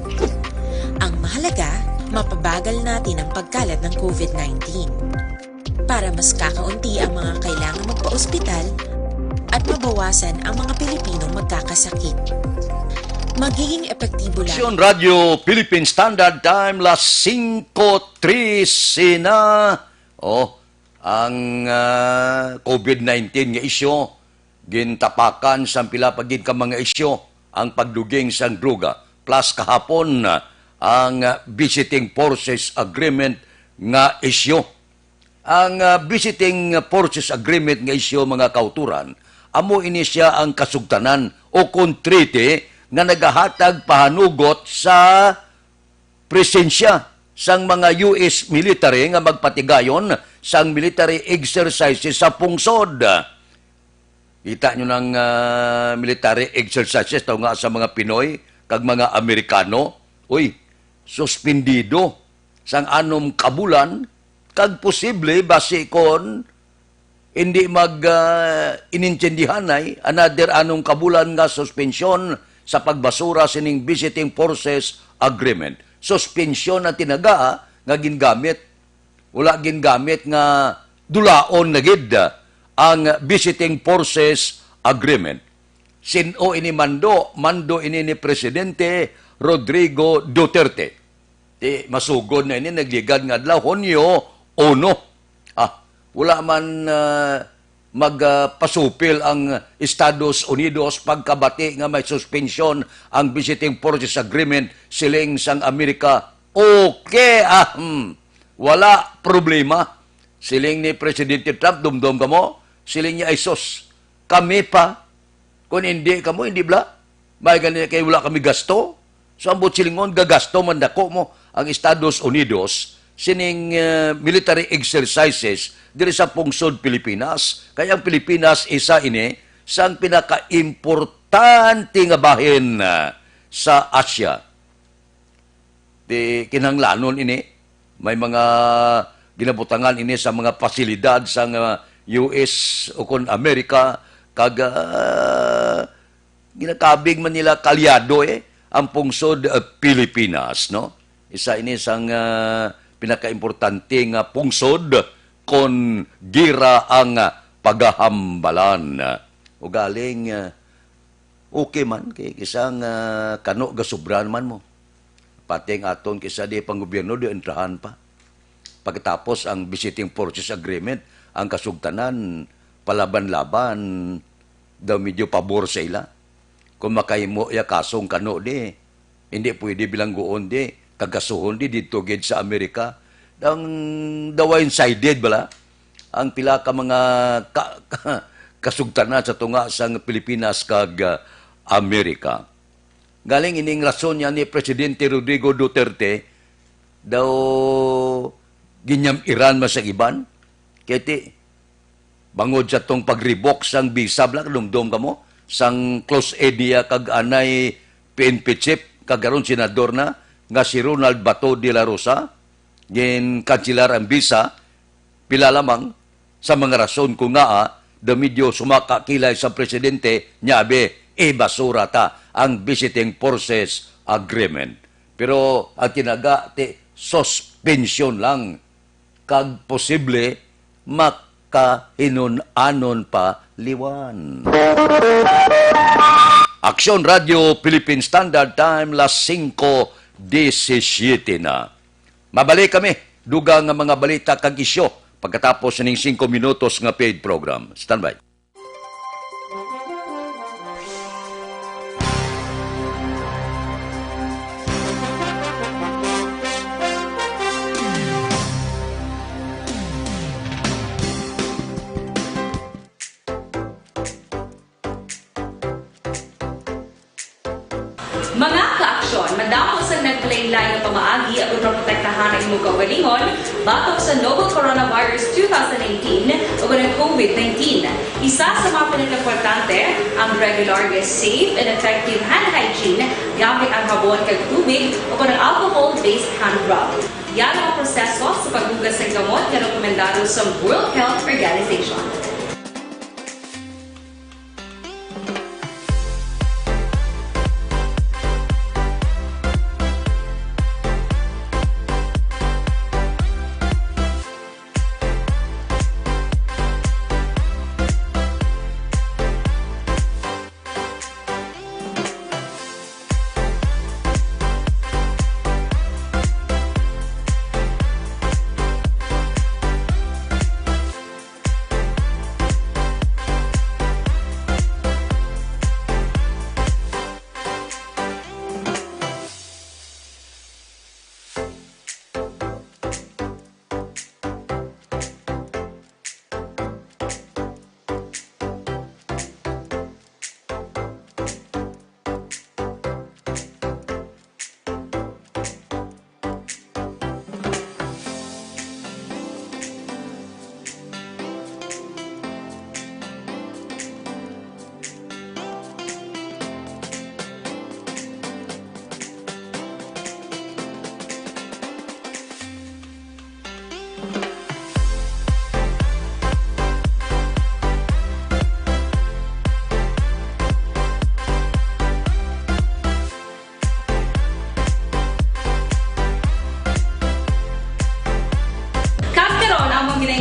Ang mahalaga, mapabagal natin ang pagkalat ng COVID-19 para mas kakaunti ang mga kailangang magpa-ospital at mabawasan ang mga Pilipinong magkakasakit. Magiging epektibo lang. Aksyon Radio Philippine Standard Time, las 5:13 na. Ang COVID-19 nga isyo, gintapakan sa pila pagid ka mga isyo, ang pagduging sang druga. Plus kahapon, ang Visiting Forces Agreement nga isyo. Ang Visiting Forces Agreement nga isyo, mga kauturan, amo ini siya ang kasugtanan o kontrite nga nagahatag pahanugot sa presensya sang mga US military nga magpatigayon sang military exercises sa pungsod. Kita nyo ng military exercises taw nga sa mga Pinoy kag mga Amerikano. Uy, suspendido sang 6 kabulan kag posible base kon hindi inintindihanay another 6 kabulan nga suspension sa pagbasura sining Visiting Forces Agreement. Suspension na tinaga nga gingamit. Wala gingamit nga dulaon na gid ang Visiting Forces Agreement. Sino ini mando ini ni Presidente Rodrigo Duterte. Masugod na ini nagligad nga adlaw Hunyo 1. Wala man magpasupil ang Estados Unidos pagkabati nga may suspension ang Visiting Forces Agreement siling sang Amerika. Okay, wala problema. Siling ni Presidente Trump, dumdum ka mo, siling niya ay sos. Kami pa, kung hindi ka mo, hindi bla. May ganyan kayo wala kami gasto. So ang silingon, gagasto man dako mo ang Estados Unidos sining military exercises diri sa pungsod Pilipinas. Kaya ang Pilipinas isa ini sang pinaka-importante nga bahin sa Asia. Di kinahanglanon ini may mga ginabutangan ini sa mga pasilidad sa US o kon Amerika kag ginakabig man nila kalyado ang pungsod Pilipinas, no? Isa ini sang pinaka-importante nga pungsod kon gira ang pagahambalan. O galing okay man kay kisang kano gasubran man mo. Pati ang aton kisa di panggobyerno di entrahan pa. Pagkatapos ang visiting forces agreement, ang kasugtanan, palaban-laban, daw medyo pabor sa ila. Kung makahimo ya kasong kano di, hindi pwede bilanggoon di, kagasuhon di dito gid sa Amerika. Dawain-sided bala, ang pila ka mga kasugtanan sa tunga sa Pilipinas kag Amerika. Galing ining rason niya ni Presidente Rodrigo Duterte, daw ginyam Iran masagiban, kaya ti, bangod sa tong pagribok sang visa bla, dumdum ka mo, sang close area kag anay PNP chief, kagaron senador na, nga si Ronald Bato de la Rosa, gin kansilar ang visa, pila lamang, sa mga rason kung nga, da medyo sumakakilay sa presidente, nyabe, basura ta ang visiting forces agreement. Pero ang tinaga, suspension lang, kag posible makahinon-anon pa liwan. Aksyon Radio Philippine Standard Time, las 5:17 na. Mabalik kami, dugang nga mga balita kag isyo, pagkatapos ng 5 minutos nga paid program. Standby. Mga ka-aksyon, madamo sa naglaylay ng pamaagi at protektahan ang imong kaugalingon batok sa novel coronavirus 2018 o ng COVID-19. Isa sa mga pinaka-importante ang regular, safe, and effective hand hygiene gamit ang habon kag tubig o ng alcohol-based hand rub. Yan ang proseso sa paghugas ng gamot na rekomendado sa World Health Organization.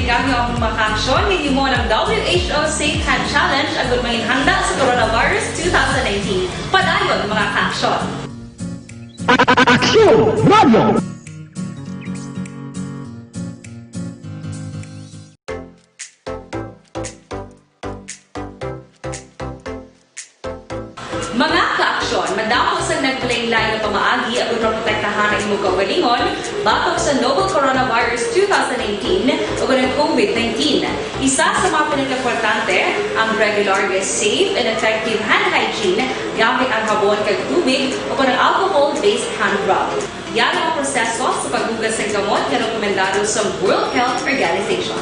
Kami ang makaksyon, hindi mo ng WHO Safe Hand Challenge ang gulmangin handa sa coronavirus 2019. Padayon mga kaaksyon! Aksyon Radio! Mga kaaksyon, madamo sa naglaylay ng pamaagi at protektahan ang imong kaugalingon batok sa novel coronavirus 2018 o ng COVID-19. Isa sa mga pinaka-importante ang regular, safe, and effective hand hygiene gamit ang habon kag tubig o ng alcohol-based hand rub. Yan ang proseso sa paghugas ng gamot na rekomendado sa World Health Organization.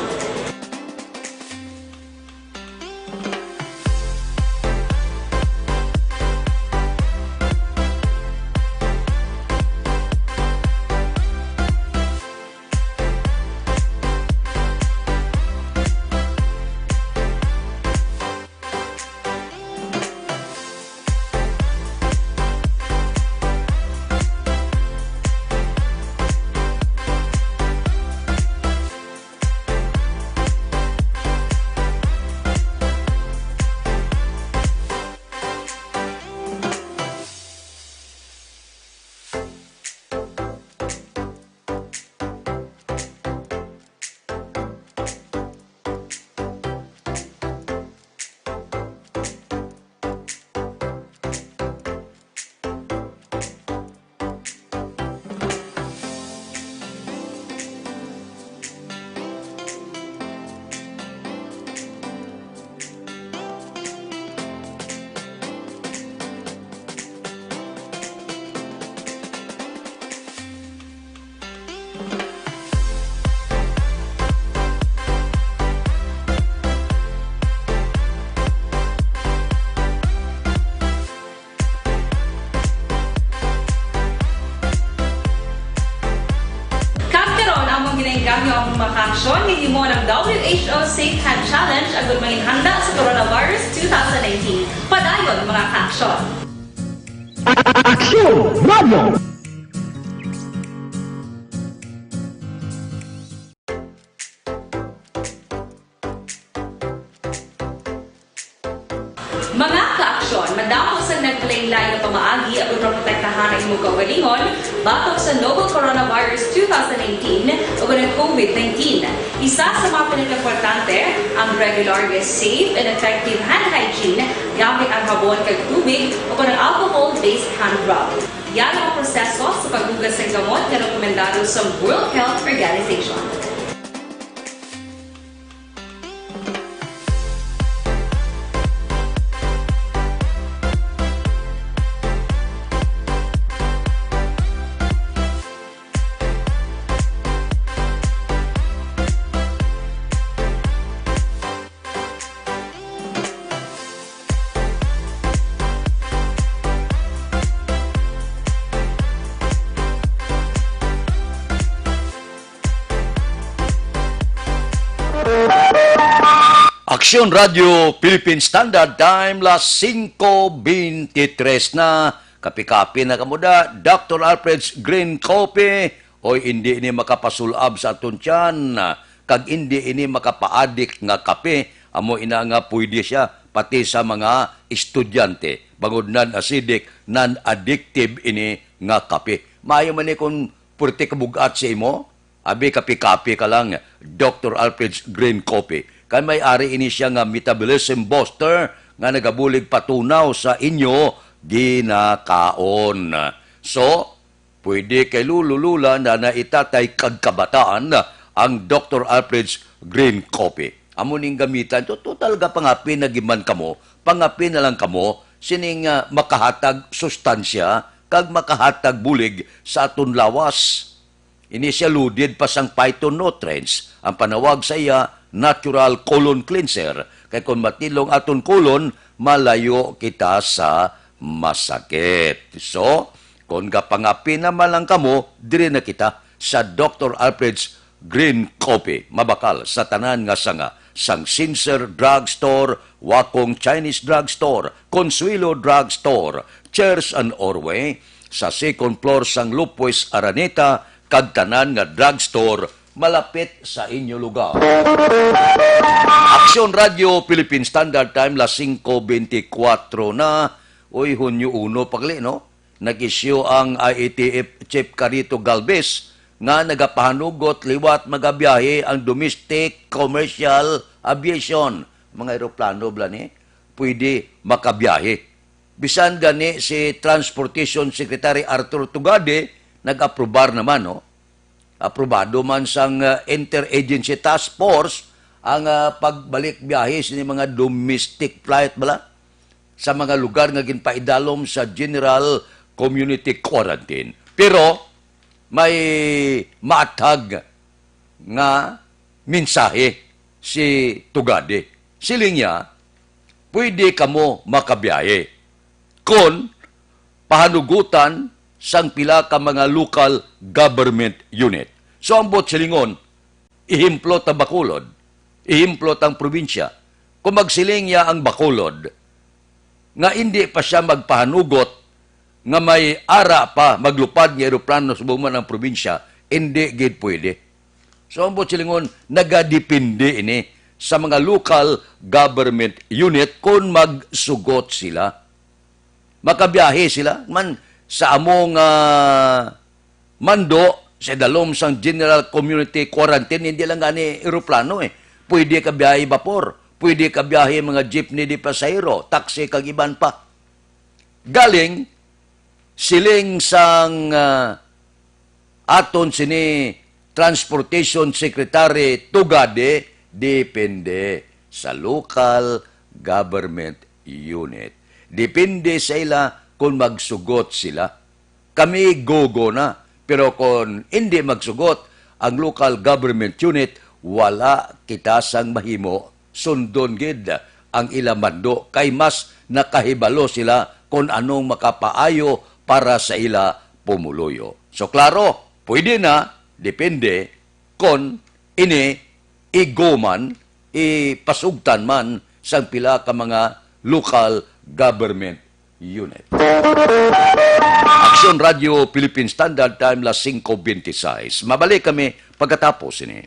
Gamyo ang makaksyon ni mo ng WHO Safe Hand Challenge agad maging handa sa coronavirus 2019. Padayon mga kaaksyon. Aksyon Radio! Mga kaaksyon, madamo sa naglaylay na pamaagi at protektahan ang imong kaugalingon batok sa novel coronavirus 2018 o ng COVID-19. Isa sa mga pinaka-importante ang regular, safe, and effective hand hygiene gamit ang habon kag tubig o ng alcohol-based hand rub. Yan ang proseso sa paghugas ng gamot na rekomendado sa World Health Organization. Aksyon Radio Philippine Standard Time las 5:23 na. Kapi-kapi na kamuda, Dr. Alfred's Green Coffee o hindi ini makapasulab sa aton tiyan kag hindi ini makapaadik nga kape amo ina nga pwede siya pati sa mga estudyante bangod non-acidic, non-addictive ini nga kape. Maayo man ni kung purti kabugat sa imo, abi kapi-kapi ka lang Dr. Alfred's Green Coffee. Kan may ari ini siya nga metabolism booster nga nagabulig patunaw sa inyo ginakaon. So, pwede kay lululula na naitatay kagkabataan ang Dr. Alfred's Green Coffee. Amo ning gamitan, total ga pangapi na giman kamo, pangapi na lang kamo, sining makahatag sustansya, kag makahatag bulig sa aton lawas. Ini siya loaded pa sang phytonutrients. Ang panawag sa iya, natural colon cleanser. Kaya kung matilong aton colon, malayo kita sa masakit. So, kung kapangapi naman lang kamo, dire na kita sa Dr. Alfred's Green Coffee. Mabakal sa tanan nga sanga. Sang Sincer Drugstore, Wakong Chinese Drugstore, Consuelo Drugstore, Chairs and Orway, sa second floor sang Lupues Araneta, kag tanan nga drugstore malapit sa inyo lugar. Aksyon Radio Philippine Standard Time las 5:24 na. Uy, Hunyo 1 pagli, no? Nag-issue ang IATF Chief Carito Galvez nga nagapahanugot liwat magabiyahe ang domestic commercial aviation. Mga aeroplano bla ni, pwede makabiyahe. Bisan gani si Transportation Secretary Arthur Tugade nag-aprobar naman, no? Aprobado man sang Interagency Task Force ang pagbalik biyahe sa mga domestic flight bala sa mga lugar nga ginpaidalom sa General Community Quarantine. Pero may maatag nga mensahe si Tugade. Siling niya, pwede kamo makabiyahe kon pahanugutan sang pila ka mga local government unit. So ang bot silingon, ihimplot ang Bacolod, ihimplot ang probinsya. Kung magsiling niya ang Bacolod, nga hindi pa siya magpahanugot, nga may ara pa maglupad ng aeroplano sa buman ng probinsya, hindi gid pwede. So ang bot silingon, nagadepende ini sa mga local government unit kung magsugot sila. Makabiyahe sila man sa among mando sa dalom sang general community quarantine, hindi lang gani aeroplano Pwede ka biyahe vapor, pwede ka biyahe mga jeepney di pasahero, taxi kag iban pa. Galing siling sang aton sini Transportation Secretary Tugade, depende sa local government unit. Depende sa ila kung magsugot sila. Kami gogo na. Pero kung hindi magsugot ang local government unit, wala kita sang mahimo. Sundon gid ang ilamando. Kay mas nakahibalo sila kung anong makapaayo para sa ila pumuluyo. So klaro, pwede na, depende kung ini igoman, ipasugtan man sa pila ka mga local government unit. Aksyon Radio Philippine Standard Time, las 5:26. Mabalik kami pagkatapos ini.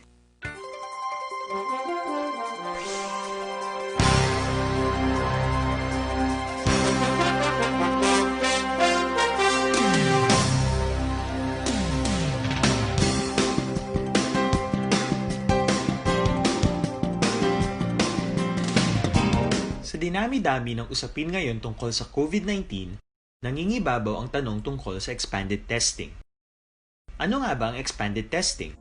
Dinami-dami ng usapin ngayon tungkol sa COVID-19, nangingibabaw ang tanong tungkol sa expanded testing. Ano nga ba ang expanded testing?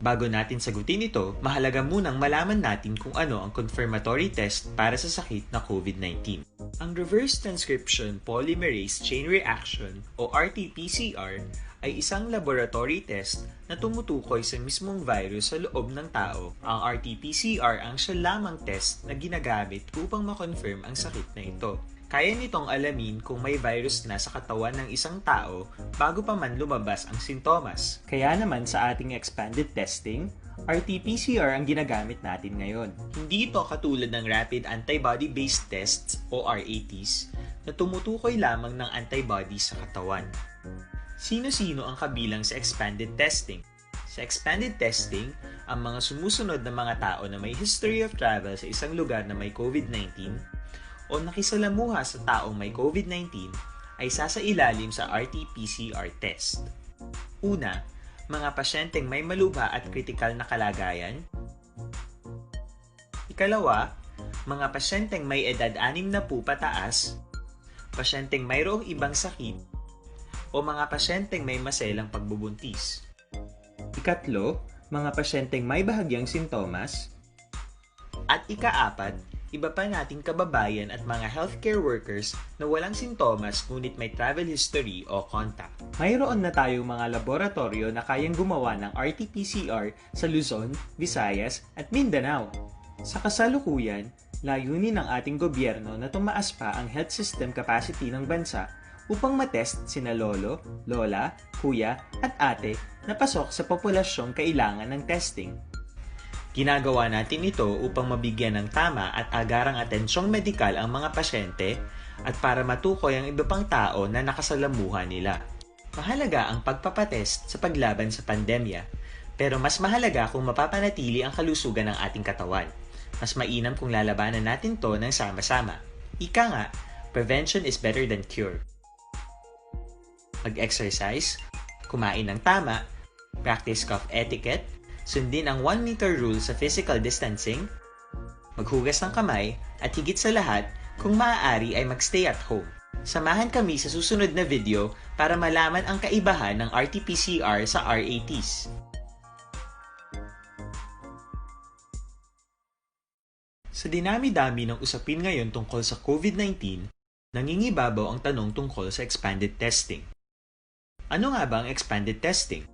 Bago natin sagutin ito, mahalaga munang malaman natin kung ano ang confirmatory test para sa sakit na COVID-19. Ang reverse transcription polymerase chain reaction o RT-PCR ay isang laboratory test na tumutukoy sa mismong virus sa loob ng tao. Ang RT-PCR ang siya lamang test na ginagamit upang makonfirm ang sakit na ito. Kaya nitong alamin kung may virus na sa katawan ng isang tao bago pa man lumabas ang sintomas. Kaya naman sa ating expanded testing, RT-PCR ang ginagamit natin ngayon. Hindi ito katulad ng rapid antibody-based tests o RATs na tumutukoy lamang ng antibodies sa katawan. Sino-sino ang kabilang sa expanded testing? Sa expanded testing, ang mga sumusunod na mga tao na may history of travel sa isang lugar na may COVID-19 o nakisalamuha sa taong may COVID-19 ay sasailalim sa RT-PCR test. Una, mga pasyenteng may malubha at kritikal na kalagayan. Ikalawa, mga pasyenteng may edad 60 pataas, pasyenteng mayroong ibang sakit, o mga pasyenteng may maselang pagbubuntis. Ikatlo, mga pasyenteng may bahagyang sintomas. At ikaapat, iba pa nating kababayan at mga healthcare workers na walang sintomas ngunit may travel history o contact. Mayroon na tayong mga laboratorio na kayang gumawa ng RT-PCR sa Luzon, Visayas at Mindanao. Sa kasalukuyan, layunin ng ating gobyerno na tumaas pa ang health system capacity ng bansa upang matest sina lolo, lola, kuya at ate na pasok sa populasyong kailangan ng testing. Ginagawa natin ito upang mabigyan ng tama at agarang atensyong medikal ang mga pasyente at para matukoy ang iba pang tao na nakasalamuha nila. Mahalaga ang pagpapatest sa paglaban sa pandemya, pero mas mahalaga kung mapapanatili ang kalusugan ng ating katawan. Mas mainam kung lalabanan natin to ng sama-sama. Ika nga, prevention is better than cure. Mag-exercise, kumain ng tama, practice cough etiquette, sundin ang 1 meter rule sa physical distancing, maghugas ng kamay, at higit sa lahat, kung maaari ay magstay at home. Samahan kami sa susunod na video para malaman ang kaibahan ng RT-PCR sa RATs. Sa dinami-dami ng usapin ngayon tungkol sa COVID-19, nangingibabaw ang tanong tungkol sa expanded testing. Ano nga ba ang expanded testing?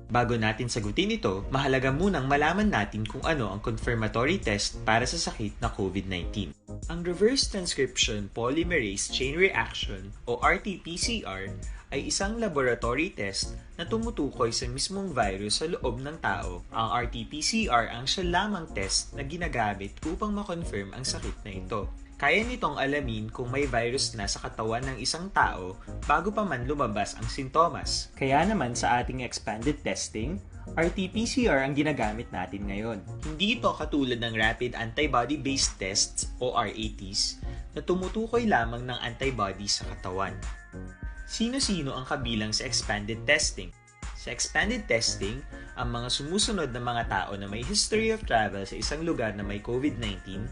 Bago natin sagutin ito, mahalaga munang malaman natin kung ano ang confirmatory test para sa sakit na COVID-19. Ang reverse transcription polymerase chain reaction o RT-PCR ay isang laboratory test na tumutukoy sa mismong virus sa loob ng tao. Ang RT-PCR ang siya lamang test na ginagamit upang makonfirm ang sakit na ito. Kaya nitong alamin kung may virus na sa katawan ng isang tao bago pa man lumabas ang sintomas. Kaya naman sa ating expanded testing, RT-PCR ang ginagamit natin ngayon. Hindi ito katulad ng Rapid Antibody-Based Tests o RATs na tumutukoy lamang ng antibodies sa katawan. Sino-sino ang kabilang sa expanded testing? Sa expanded testing, ang mga sumusunod na mga tao na may history of travel sa isang lugar na may COVID-19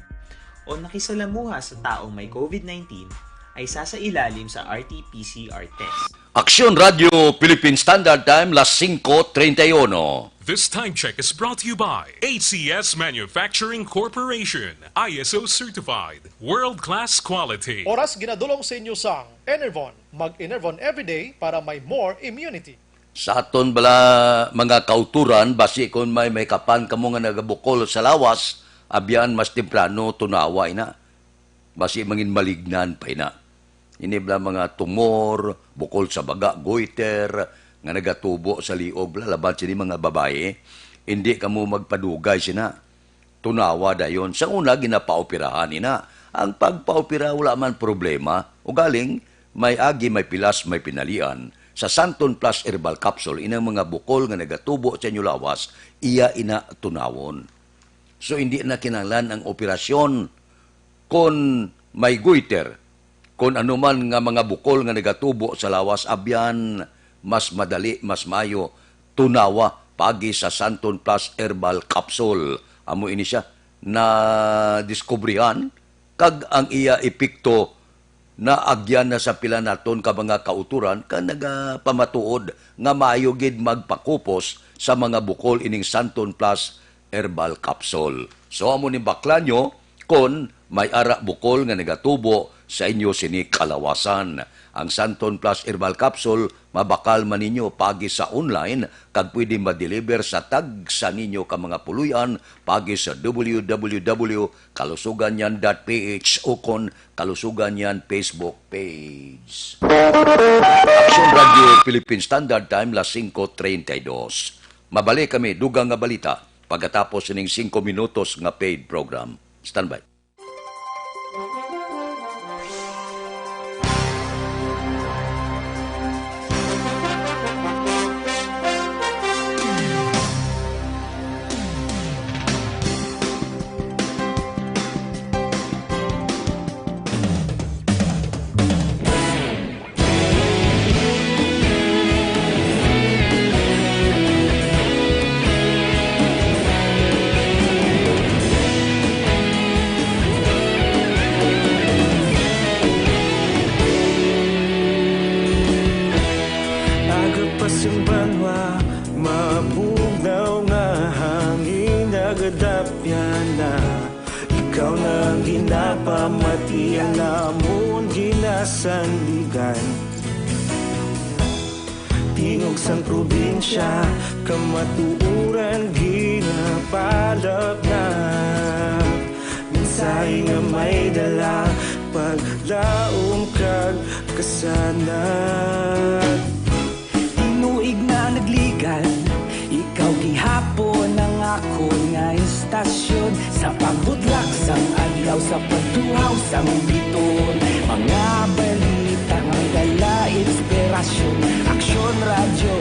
o nakisalamuha sa taong may COVID-19 ay sasailalim sa RT-PCR test. Aksyon Radio Philippine Standard Time, las 5:31. This time check is brought to you by ACS Manufacturing Corporation, ISO certified, world-class quality. Oras ginadulong sa inyo sang Enervon. Mag-Enervon everyday para may more immunity. Sa aton bala mga kauturan, basi kung may kapan kamo nga nagabukol sa lawas, abyan mas temprano tunaway na. Basi mangin malignan pa ina. Ini bala mga tumor, bukol sa baga, goiter, nga nagatubo sa liog, laban sini mga babae, hindi kamo magpadugay sina. Tunawa dayon. Sa una, ginapaoperahan ina. Ang pagpaopera, wala man problema. O galing, may agi, may pilas, may pinalian. Sa Santon Plus Herbal Capsule, inang mga bukol nga nagatubo sa inyo lawas, iya ina tunawon. So, hindi na kinahanglan ang operasyon kung may goiter, kung anuman nga mga bukol nga nagatubo sa lawas, abyan, mas madali, mas mayo, tunawa, pagi sa Santon Plus Herbal Capsule. Amo ini siya, na diskubrihan, kag ang iya epekto na agyan na sa pila naton ka mga kauturan, ka nagapamatuod nga maayo gid magpakupos sa mga bukol ining Santon Plus Herbal Capsule. So, amo ni bakla nyo, kung may ara bukol nga nagatubo sa inyo sini kalawasan. Ang Santon Plus Herbal Capsule, mabakal man ninyo pagi sa online, kag pwede ma-deliver sa tag sa ninyo ka mga puluyan, pagi sa www.kalusuganyan.ph o kon Kalusuganyan Facebook page. Aksyon Radio Philippine Standard Time, las 5:32. Mabalik kami, dugang nga balita, pagkatapos sining 5 minutos nga paid program. Standby. Tingog sang probinsya, kamatuuran ginapalap na. Minsay nga may dala, paglaom kag kasanat. Inuig na nagligan, ikaw gihapon ang ako nga istasyon. Sa pagbudlak sang adlaw, sa pagtuhaw sang biton. Mga balita nga dala inspirasyon. Aksyon radyo,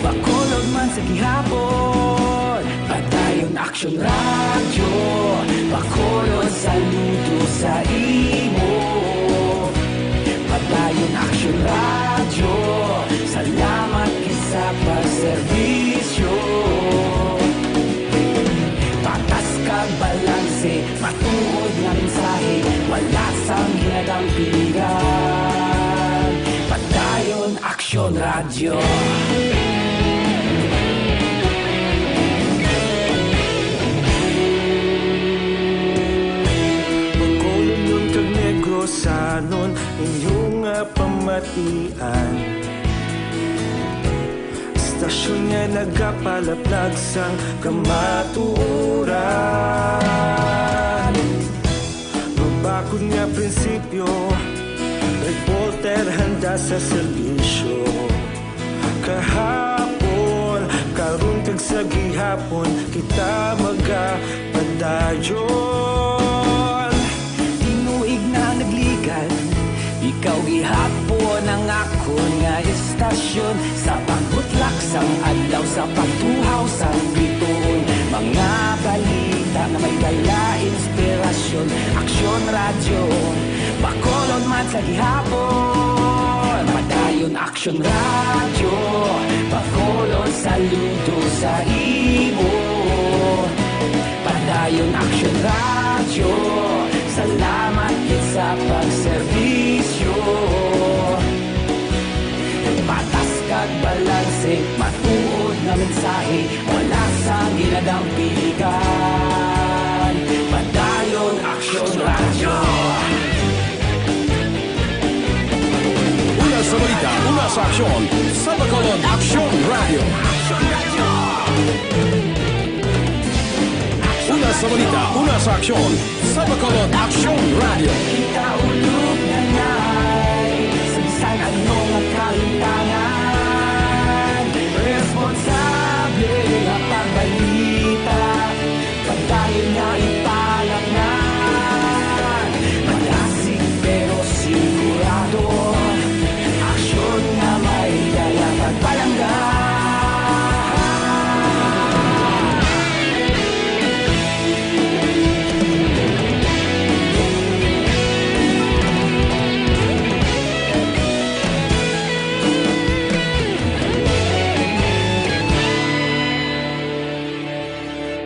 bakolod man sa gihapon. Padayon aksyon radyo, bakolod saludo sa imo. Padayon aksyon radyo, salamat kisa pagserbisyo. Patas kag balanse, matuod nga mensahe, wala sang hinagang piligan. Padayon aksyon radyo. Pagkulong yung kag negrosanon, inyong pamatian. Stasyon nga palaplag sang kamatuoran. Mabakod nga prinsipyo, reporter handa sa serbisyo. Kahapon, karong kag sa gihapon, kita magapadayon. Tinuig na nagligan, ikaw gihapon ang ako nga estasyon. Sa pagbutlak sang adlaw, sa pagtuhaw sang bituon. Mga balita na may dala inspirasyon. Aksyon radyo, Bacolod man sa gihapon. Padayon Aksyon radyo, Bacolod saludo sa imo. Padayon Aksyon radyo, salamat gid sa pagserbisyo. Patas kag balanse, matuod nga mensahe, wala sang ginadampigan. Padayon Aksyon radyo. Una sa balita, una sa aksyon, sa Bacolod Aksyon Radio. Una sa balita, una sa aksyon, sa Bacolod Aksyon Radio. Ikaulog na ngay, sa bisan anong ang kalintangan. Responsable nga pagbalita, pagdayon nga ipalaknan. Malasig pero sigurado, aksyon nga may dala pagpalanggan.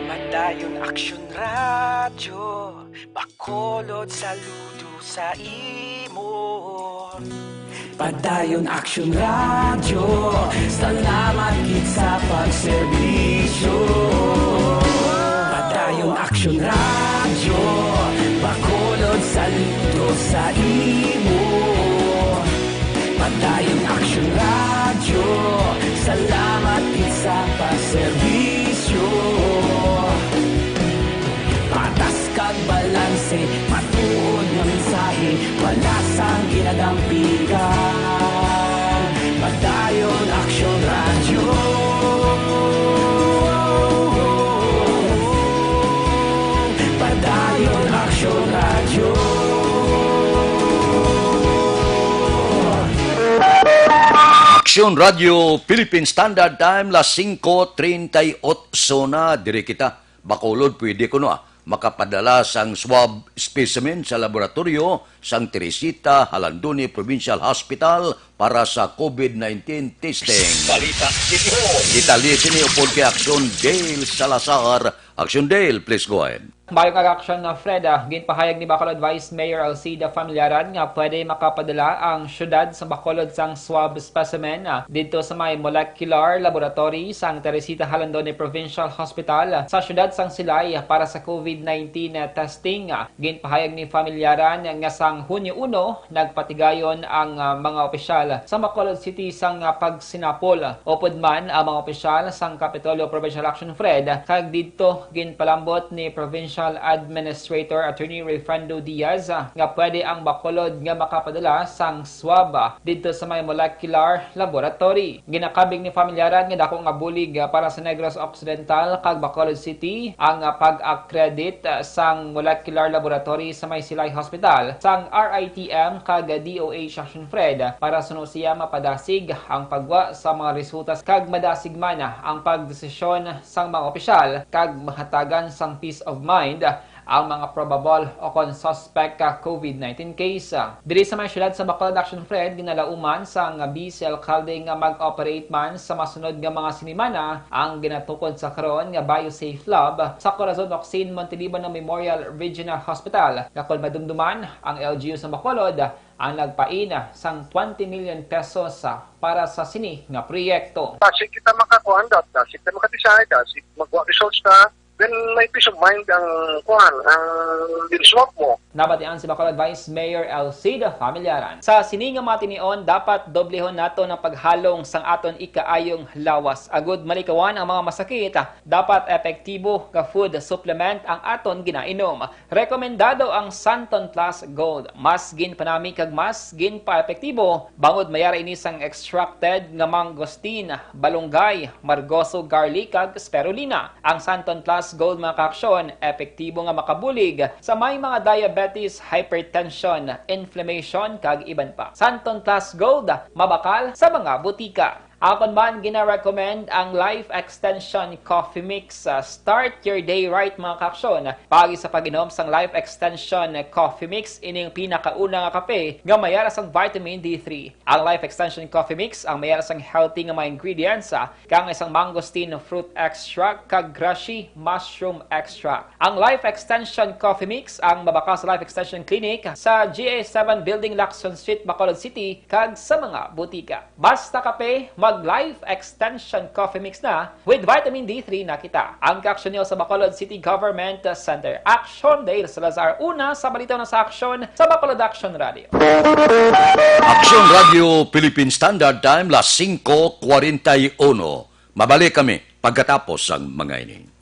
Padayon Aksyon radyo, Bacolod saludo sa imo. Padayon Aksyon radyo, salamat gid sa pagserbisyo. Padayon Aksyon radyo, Bacolod saludo sa imo. Padayon Aksyon radyo, salamat gid sa pagserbisyo. Patas kag balanse, matuod nga mensahe, wala sang ginadampigan. Padayon Aksyon radyo. Padayon Aksyon radyo. Aksyon Radio Philippine Standard Time, las 5:38 na. Diri kita, Bacolod, pwede ko makapadala sang swab specimen sa laboratorio sang Teresita Halandoni Provincial Hospital para sa COVID-19 testing. Balita City Hall. Itali sini upod kay Aksyon Dale Salazar. Aksyon Dale, please go ahead. Bayo kag-aksyon na Fred, ginpahayag ni Bacolod Vice Mayor Alcida Familiaran nga pwede makapadala ang syudad sa Bacolod sang swab specimen dito sa may molecular laboratory sang Teresita Halandoni Provincial Hospital sa syudad sang Silay para sa COVID-19 testing. Ginpahayag ni Familiaran nga sang Hunyo 1 nagpatigayon ang mga opisyal sa Bacolod City sang pagsinapol. Upod man ang mga opisyal sang Capitolio Provincial Action Fred kag dito ginpalambot ni Provincial Administrator Attorney Refrando Diaz nga pwede ang Bacolod nga makapadala sang swab dito sa may molecular laboratory. Ginakabig ni Familiaran nga dako nga bulig para sa Negros Occidental kag Bacolod City ang pag-accredit sang molecular laboratory sa may Silay Hospital sang RITM kag DOH Action Fred para suno siya mapadasig ang pagwa sa mga resultas kag madasig man ang pagdesisyon sang mga opisyal kag mahatagan sang peace of mind ang mga probable o kon suspect COVID-19 case. Diri sa may syudad sa Bacolod Action Fred, ginalauman sang BC Alcalde nga mag-operate man sa masunod nga mga sinimana ang ginatukod sa karon nga BioSafe Lab sa Corazon Ocsin Montelibano Memorial Regional Hospital. Kakol madumduman ang LGU sa Bacolod ang nagpaina sang 20 million pesos para sa sini nga proyekto. Kasi kita makakuha dasig kita makatisay, dasig magwa results na then may peace of mind ang diniswap mo. Nabatian si Bacolod Vice Mayor Alcida Familiaran. Sa sininga matinion, dapat doblehon nato ng paghalong sang aton ikaayong lawas. Agud malikawan ang mga masakit, dapat epektibo ka food supplement ang aton ginainom. Rekomendado ang Santon Plus Gold. Mas ginpanami kag mas ginpa-epektibo, bangod mayara ini sang extracted nga mangosteen, balunggay, margoso garlic kag spirulina. Ang Santon Plus Gold mga kaaksyon, epektibo nga makabulig sa may mga diabetes, hypertension, inflammation kag iban pa. Santon Plus Gold, mabakal sa mga butika. Akon man gina-recommend ang Life Extension Coffee Mix. Start your day right mga kaaksyon. Pagi sa pag-inom sang Life Extension Coffee Mix, ining pinakauna nga kape nga mayara sang vitamin D3. Ang Life Extension Coffee Mix ang mayara sang healthy nga mga ingredients, kang isang mangosteen fruit extract kag grashi mushroom extract. Ang Life Extension Coffee Mix ang mabaka sa Life Extension Clinic sa GA7 Building, Lacson Street, Bacolod City kag sa mga butika. Basta kape, mag-Life Extension Coffee Mix na with vitamin D3 na kita. Ang kaaksyon niyo sa Bacolod City Government Center. Action Dale Salazar, una sa balita na sa aksyon sa Bacolod Action Radio. Action Radio Philippine Standard Time, las 5:41. Mabalik kami pagkatapos ang mga ini.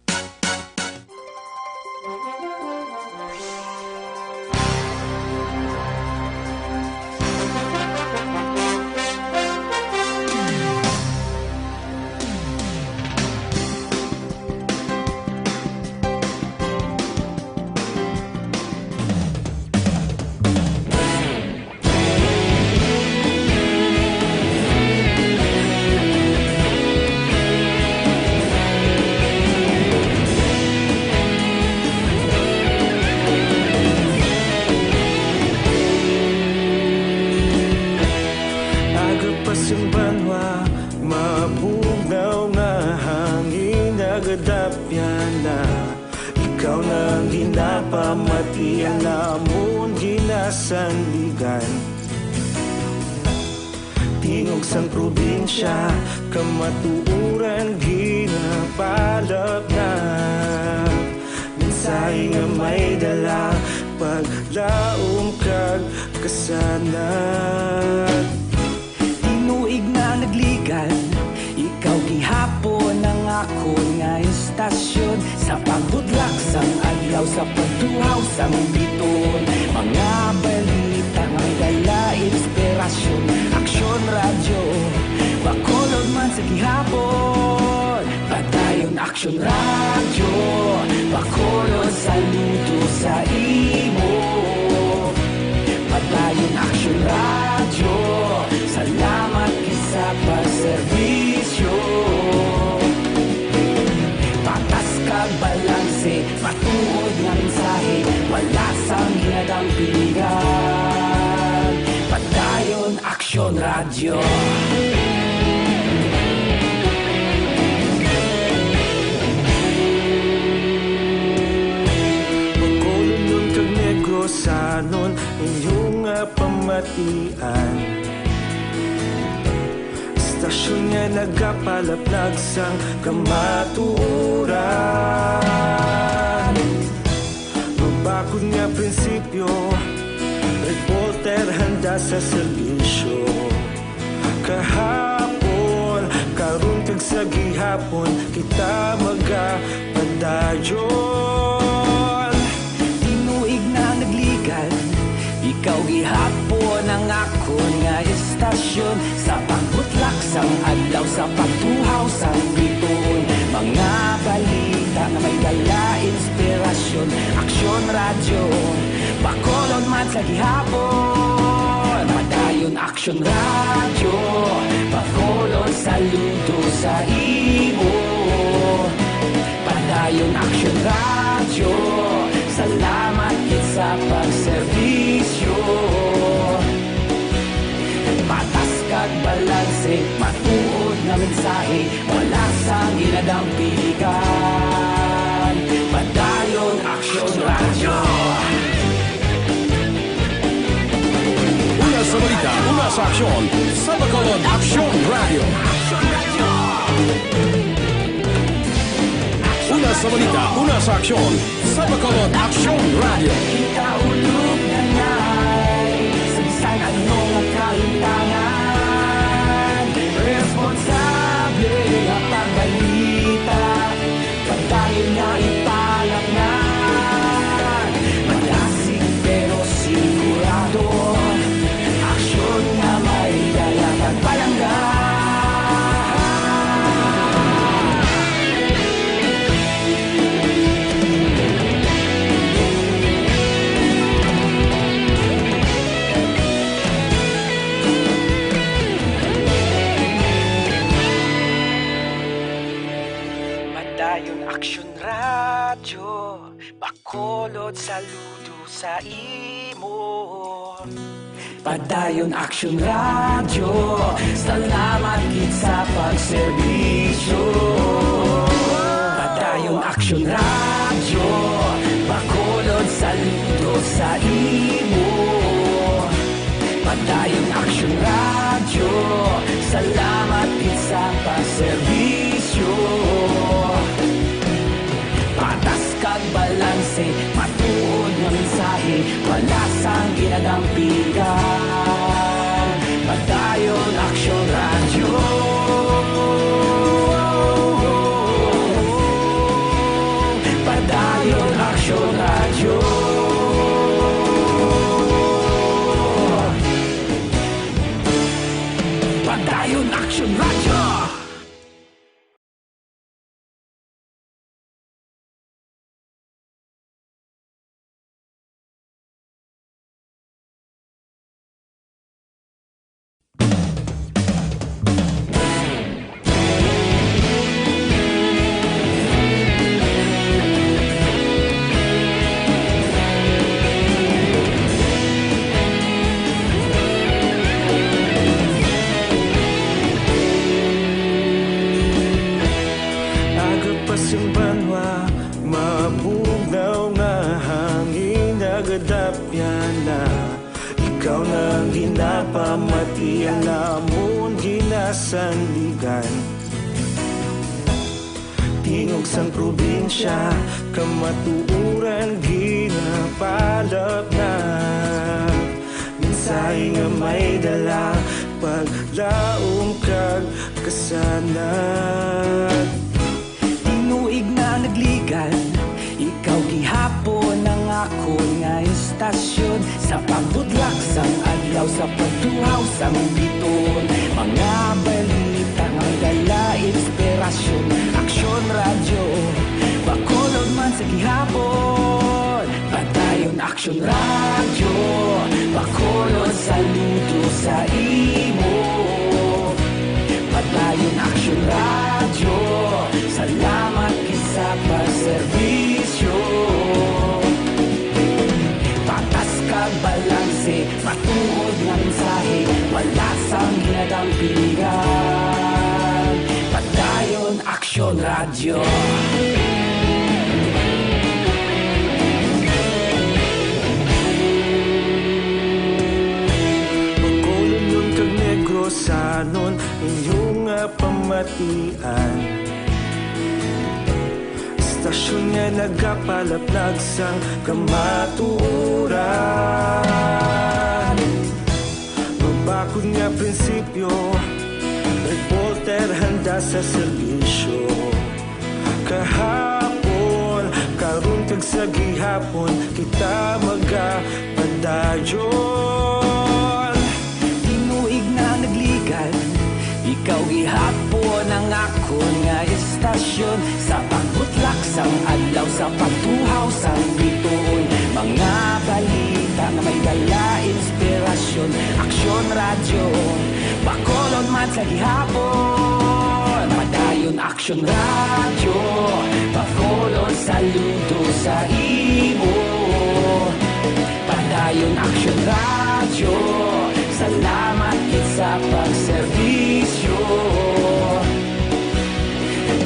Ikaw nang ginapamati ang namon ginasandigan. Tingog sang probinsya, kamatuuran ginapalap na. Minsay nga may dala, paglaom kag kasanat. Tinuig na nagligan, ikaw gihapon ang ako nga istasyon. Sa pagbudlak sang adlaw, sa pagtuhaw sang biton. Mga balita nga dala inspirasyon. Aksyon radyo, Bacolod man sa gihapon. Padayon Aksyon radyo, Bacolod saludo sa imo. Padayon Aksyon radyo, salamat isa pa serbisyo. Patas kag balanse, matuod nga mensahe, wala sang hinadang piligan. Padayon Aksyon radyo. Bacolod nun kag Negrosanon, inyong pamatian. Stasyon nga nagapalaplag sang kamatuuran. Mabakod nga prinsipyo, reporter handa sa serbisyo. Kahapon, karon kag sa gihapon, kita magapadayon. Tinuig na nagligan, ikaw gihapon ang ako nga istasyon. Sa pagbutlak sang adlaw, sa pagtuhaw sang biton. Mga balita na may dala inspirasyon. Aksyon radyo, Bacolod man sa gihapon. Padayon Aksyon radyo, Bacolod saludo sa imo. Padayon Aksyon radyo, salamat sa pagserbisyo. Patas kag balanse, matuod na mensahe, wala sang ginadang piligan. Padayon Aksyon radyo. Una sa balita, una sa aksyon, sa Bacolod Action Radio. Una sa balita, una sa aksyon, sa Bacolod Action Radio. Ikaulog na na'y sabisan anong kahintangan. Responsable ang pagbalita, pagdahil na ipalaknan. Malasig pero sigurado, aksyon na may dalatag palanggan. Madayong Aksyon Radyo, Bacolod, saludo sa imo. Padayon Action Radio, salamat gid sa pagserbisyo. Padayon Action Radio, Bacolod, saludo sa imo. Padayon Action Radio, salamat gid sa pagserbisyo. Patas kag balanse, matuod nga mensahe, wala sang ginadampigan. Padayon Action Radio. Padayon Action Radio. Padayon Action Radio. Yung banwa, mabugnaw nga hangin nagadapyan na. Ikaw nang ginapamatian namon ginasanligan. Tingog sang probinsya, kamatuuran ginapalap na. Minsay nga may dala, paglaom kag kasanag. Tinuig na nagligan, ikaw gihapon ang ako nga istasyon. Sa pagbudlak sang adlaw, sa pagtuhaw sang biton. Mga balita nga dala inspirasyon. Aksyon Radio, Bacolod man sa gihapon. Padayon Aksyon Radio, Bacolod, saludo sa imo. Padayon Aksyon Radio, salamat sa pagserbisyo. Patas kag balanse, matuod nga mensahe, wala sang ginadampigan. Padayon Aksyon Radio. Bacolod nun kag Negros sanon inyong pamatian. Stasyon nga nagapalaplag sang kamatuuran. Mabakod nga prinsipyo, reporter handa sa serbisyo. Kahapon, karon kag sa gihapon, kita magapadayon. Tinuig na nagligan, ikaw gihapon ang ako nga istasyon. Sa pagbutlak sang adlaw, sa pagtuhaw sang biton. Mga balita na may dala inspirasyon. Aksyon Radio, Bacolod man sa gihapon. Padayon Aksyon Radio, Bacolod, saludo sa imo. Padayon Aksyon Radio, salamat gid sa pagserbisyo.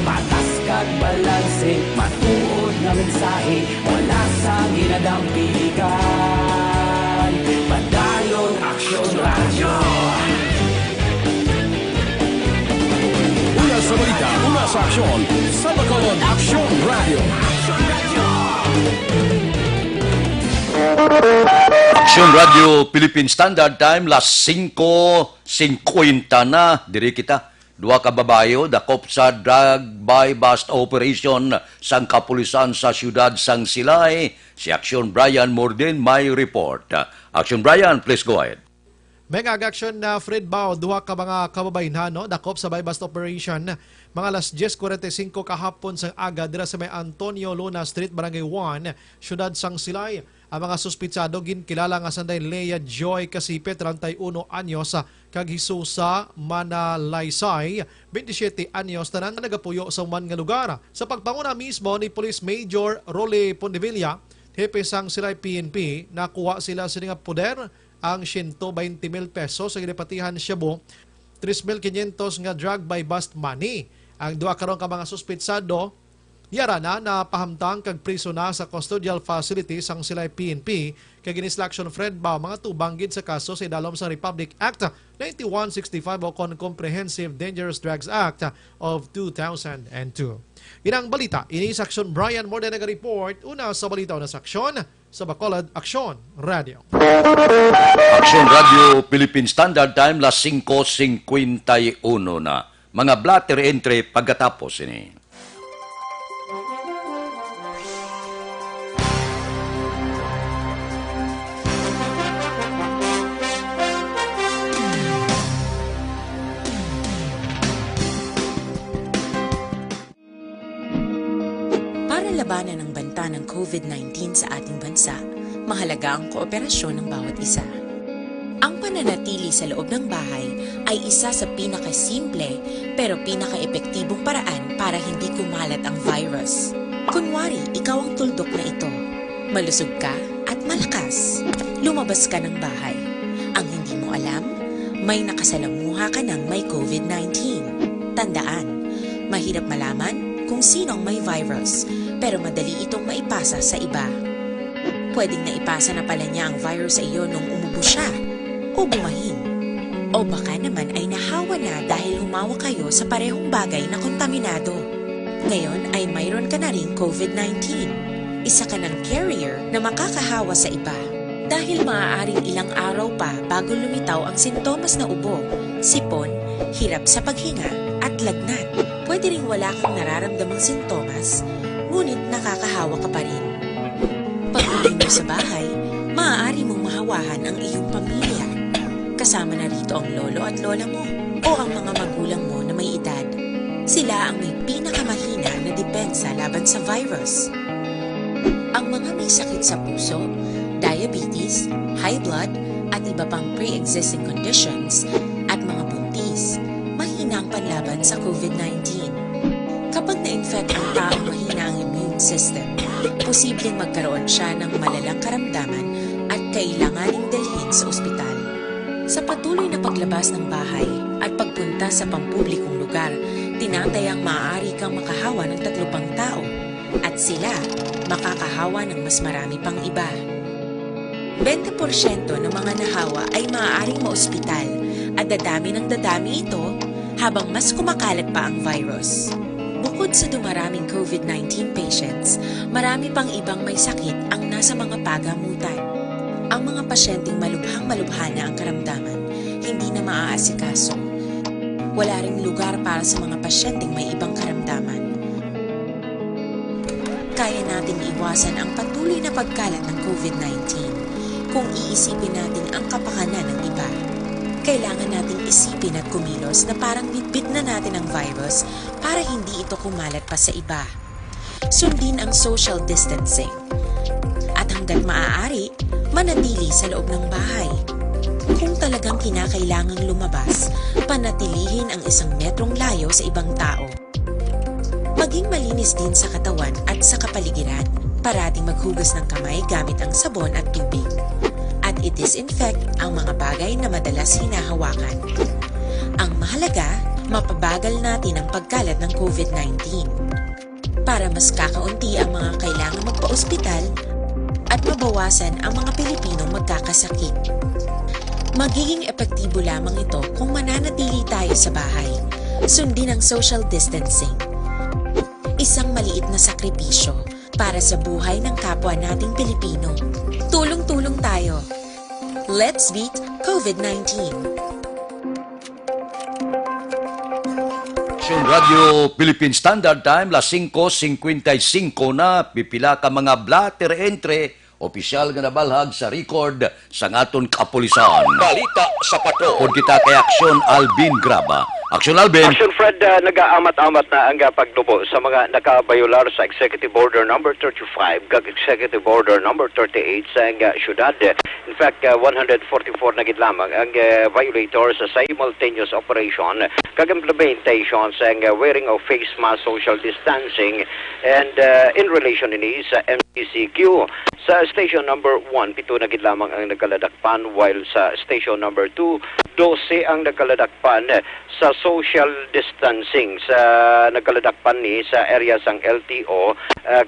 Patas kag balanse, matuod nga mensahe, wala sang ginadampigan. Padayon Aksyon Radio. Una sa balita, una sa aksyon sa Bacolod Action Radio. Action Radio Philippine Standard Time, las 5:50 na. Diri kita. Dua ka babayo dakop sa drug by bust operation sang kapulisan sa siyudad sang Silay. Si Action Brian Morden may report. Action Brian, please go ahead. May action na Fred Bao, duha ka mga kababaynhano dakop sa by bust operation mga alas 10:45 kahapon sang aga dira sa may Antonio Luna Street, Barangay 1, siyudad sang Silay. Ang mga suspitsado ginkilala nga sanday Lea Joy Casipe, 31 anyos, kag Hisusa Manalaysay, 27 anyos, tanan nagapuyo sa man nga lugar. Sa pagpanguna mismo ni Police Major Rolly Pondevilla, hepe sang Silay PNP, nakuha sila sa nga poder ang 120,000 pesos sa ginapatihan Shabu, 3,500 nga drug by bust money. Ang duha karon ka mga suspitsado yara na napahamtang kag priso na sa custodial facility sang Silay PNP kag ginislaksyon Fred Bao mga tubanggid sa kaso sa idalom sa Republic Act 9165 o Comprehensive Dangerous Drugs Act of 2002. Inang balita, ini sa Action Brian Morden nag-report una sa balita na sa aksyon sa Bacolod Action Radio. Action Radio Philippine Standard Time, las 5:51 na. Mga blatter entry pagkatapos ini. Labanan ng banta ng COVID-19 sa ating bansa, mahalaga ang kooperasyon ng bawat isa. Ang pananatili sa loob ng bahay ay isa sa pinakasimple pero pinaka-epektibong paraan para hindi kumalat ang virus. Kunwari, ikaw ang tuldok na ito. Malusog ka at malakas. Lumabas ka ng bahay. Ang hindi mo alam, may nakasalamuha ka ng may COVID-19. Tandaan, mahirap malaman kung sino ang may virus, pero madali itong maipasa sa iba. Pwedeng naipasa na pala niya ang virus sa iyo nung umubo siya o bumahin. O baka naman ay nahawa na dahil humawa kayo sa parehong bagay na kontaminado. Ngayon ay mayroon ka na ring COVID-19. Isa ka ng carrier na makakahawa sa iba. Dahil maaaring ilang araw pa bago lumitaw ang sintomas na ubo, sipon, hirap sa paghinga at lagnat. Pwede ring wala kang nararamdamang sintomas, ngunit nakakahawa ka pa rin. Pag-uwi mo sa bahay, maaari mong mahawahan ang iyong pamilya. Kasama na rito ang lolo at lola mo o ang mga magulang mo na may edad. Sila ang may pinakamahina na depensa laban sa virus. Ang mga may sakit sa puso, diabetes, high blood, at iba pang pre-existing conditions at mga buntis, mahina ang panlaban sa COVID-19. Kapag na-infect ang taong mahina ang immune system, posibleng magkaroon siya ng malalang karamdaman at kailanganing dalhin sa ospital. Sa patuloy na paglabas ng bahay at pagpunta sa pampublikong lugar, tinatayang maaari kang makahawa ng 3 pang tao at sila makakahawa ng mas marami pang iba. 20% ng mga nahawa ay maaaring maospital at dadami ng dadami ito habang mas kumakalat pa ang virus. Bukod sa dumaraming COVID-19 patients, marami pang ibang may sakit ang nasa mga pagamutan. Ang mga pasyenteng malubhang-malubha na ang karamdaman, hindi na maaasikaso. Wala ring lugar para sa mga pasyenteng may ibang karamdaman. Kaya nating iwasan ang patuloy na pagkalat ng COVID-19 kung iisipin natin ang kapakanan ng iba. Kailangan nating isipin at kumilos na parang bitbit na natin ang virus para hindi ito kumalat pa sa iba. Sundin ang social distancing. At hanggat maaari, manatili sa loob ng bahay. Kung talagang kinakailangang lumabas, panatilihin ang 1 metrong layo sa ibang tao. Maging malinis din sa katawan at sa kapaligiran. Parating maghugas ng kamay gamit ang sabon at tubig. At i-disinfect ang mga bagay na madalas hinahawakan. Ang mahalaga, mapabagal natin ang pagkalat ng COVID-19 para mas kakaunti ang mga kailangang magpa-ospital at mabawasan ang mga Pilipinong magkakasakit. Magiging epektibo lamang ito kung mananatili tayo sa bahay, sundin ang social distancing, isang maliit na sakripisyo para sa buhay ng kapwa nating Pilipino. Tulong-tulong tayo. Let's beat COVID-19. Action Radio Philippine Standard Time, las 5:55 na, pipila ka mga blatter entre, opisyal nga nabalhag sa record sa ngaton kapulisan. Balita sa pato. Kung kita kay Action Alvin Graba. Action Alvin. Action Fred, nag-aamat-amat na ang pagdubo sa mga nakabayular sa Executive Order number 35 kag Executive Order number 38 sa syudad. In fact, 144 na gid lamang ang violators sa simultaneous operation kag implementation sa wearing of face mask, social distancing, and in relation ini sa MCCQ. Sa station number 1, 7 na gid lamang ang nagkaladakpan, while sa station number 2, 12 ang nagkaladakpan sa social distancing. Sa nagkaladakpan ni sa area sang LTO,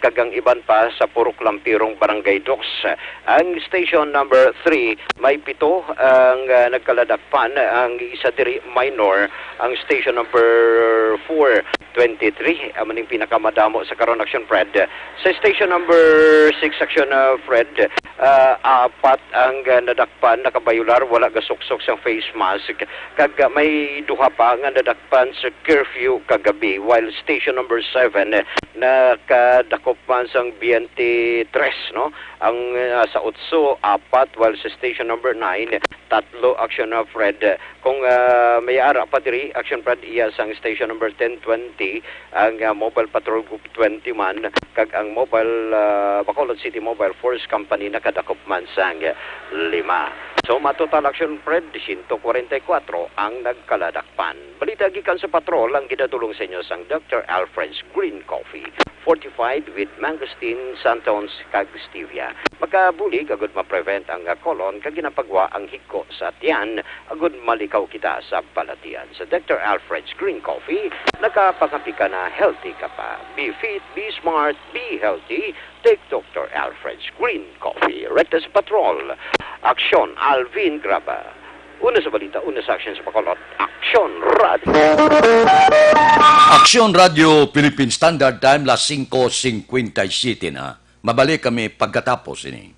kagang iban pa sa Purok Lampirong Barangay Docs. Ang station number 3, may 7 ang nagkaladakpan, ang isa diri minor. Ang station number 4, 23, amaning pinakamadamo sa karon Action Fred. Sa station number 6, Action Fred, 4 ang nadakpan, nakabayular, wala gasuksok sa face mask. Kag may duha pa nga nadakpan sa curfew kagabi, while station number 7 nakadakop man sang 23, no? Ang sa Utso 4, while sa station number 9 3 Action Fred. Kung may ara pa diri Action Fred iya sang station number 1020 ang Mobile Patrol Group 20 man, kag ang mobile Bacolod City Mobile Force Company nakadakop man sang 5. So matotal Action Fred 144 ang nagkaladakpan. Balita gikan sa patrol ang ginatulong sa inyo sang Dr. Alfred's Green Coffee, fortified with mangosteen, santones, kag stevia. Magkabulig agud ma-prevent ang colon kag ginapagwa ang hiko sa tiyan, agud malikaw kita sa balatian. Sa Dr. Alfred's Green Coffee, nakapangapi ka na healthy ka pa. Be fit, be smart, be healthy. Take Dr. Alfred's Green Coffee. Rectus Patrol. Action Alvin Graba. Una sa balita, una sa action sa Bacolod. Action Radio. Action Radio Philippine Standard Time, las 5:57 na. Mabalik kami pagkatapos ini.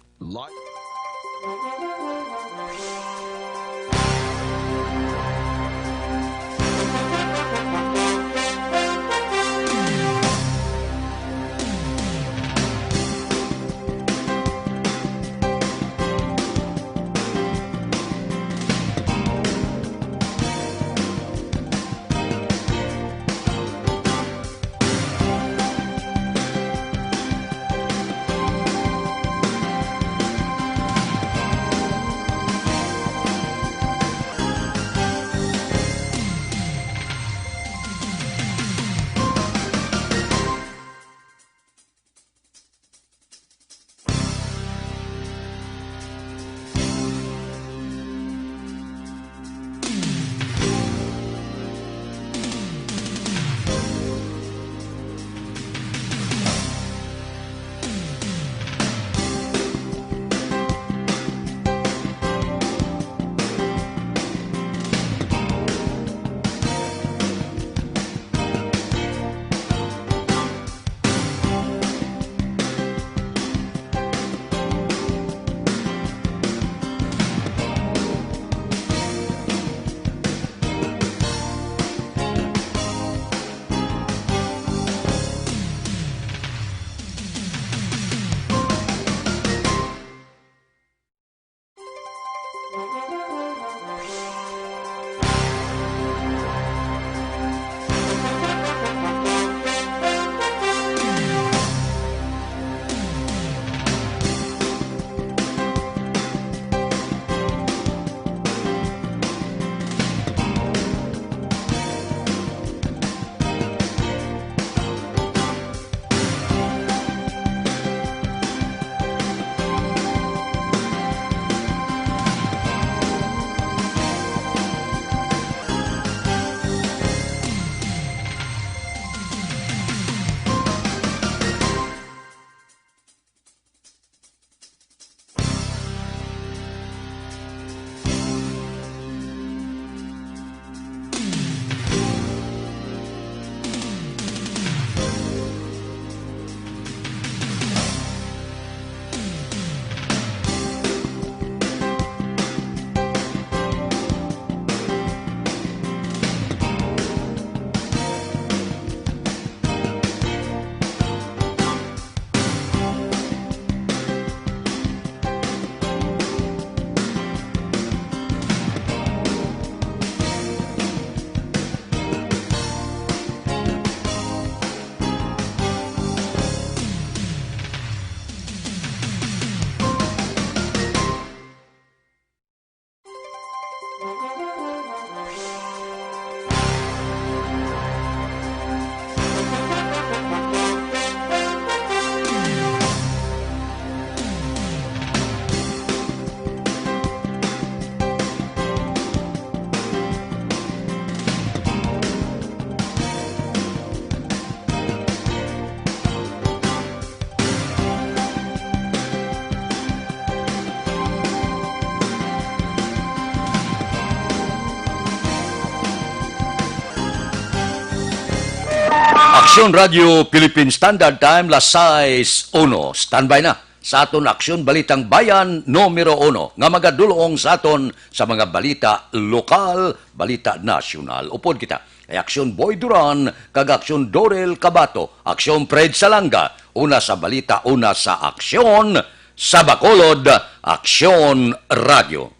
Aksyon Radio Philippine Standard Time, las 6:01. Standby na sa aton Aksyon Balitang Bayan numero 1 nga magadulong sa aton sa mga balita lokal, balita nasyonal. Upod kita kay Aksyon Boy Duran, kag Aksyon Dorel Cabato, Aksyon Fred Salanga, una sa balita, una sa aksyon, sa Bacolod, Aksyon Radio.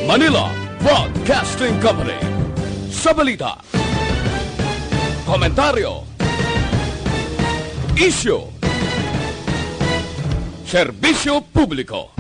Manila Broadcasting Company. Sa balita, komentaryo, isyu, serbisyo publiko.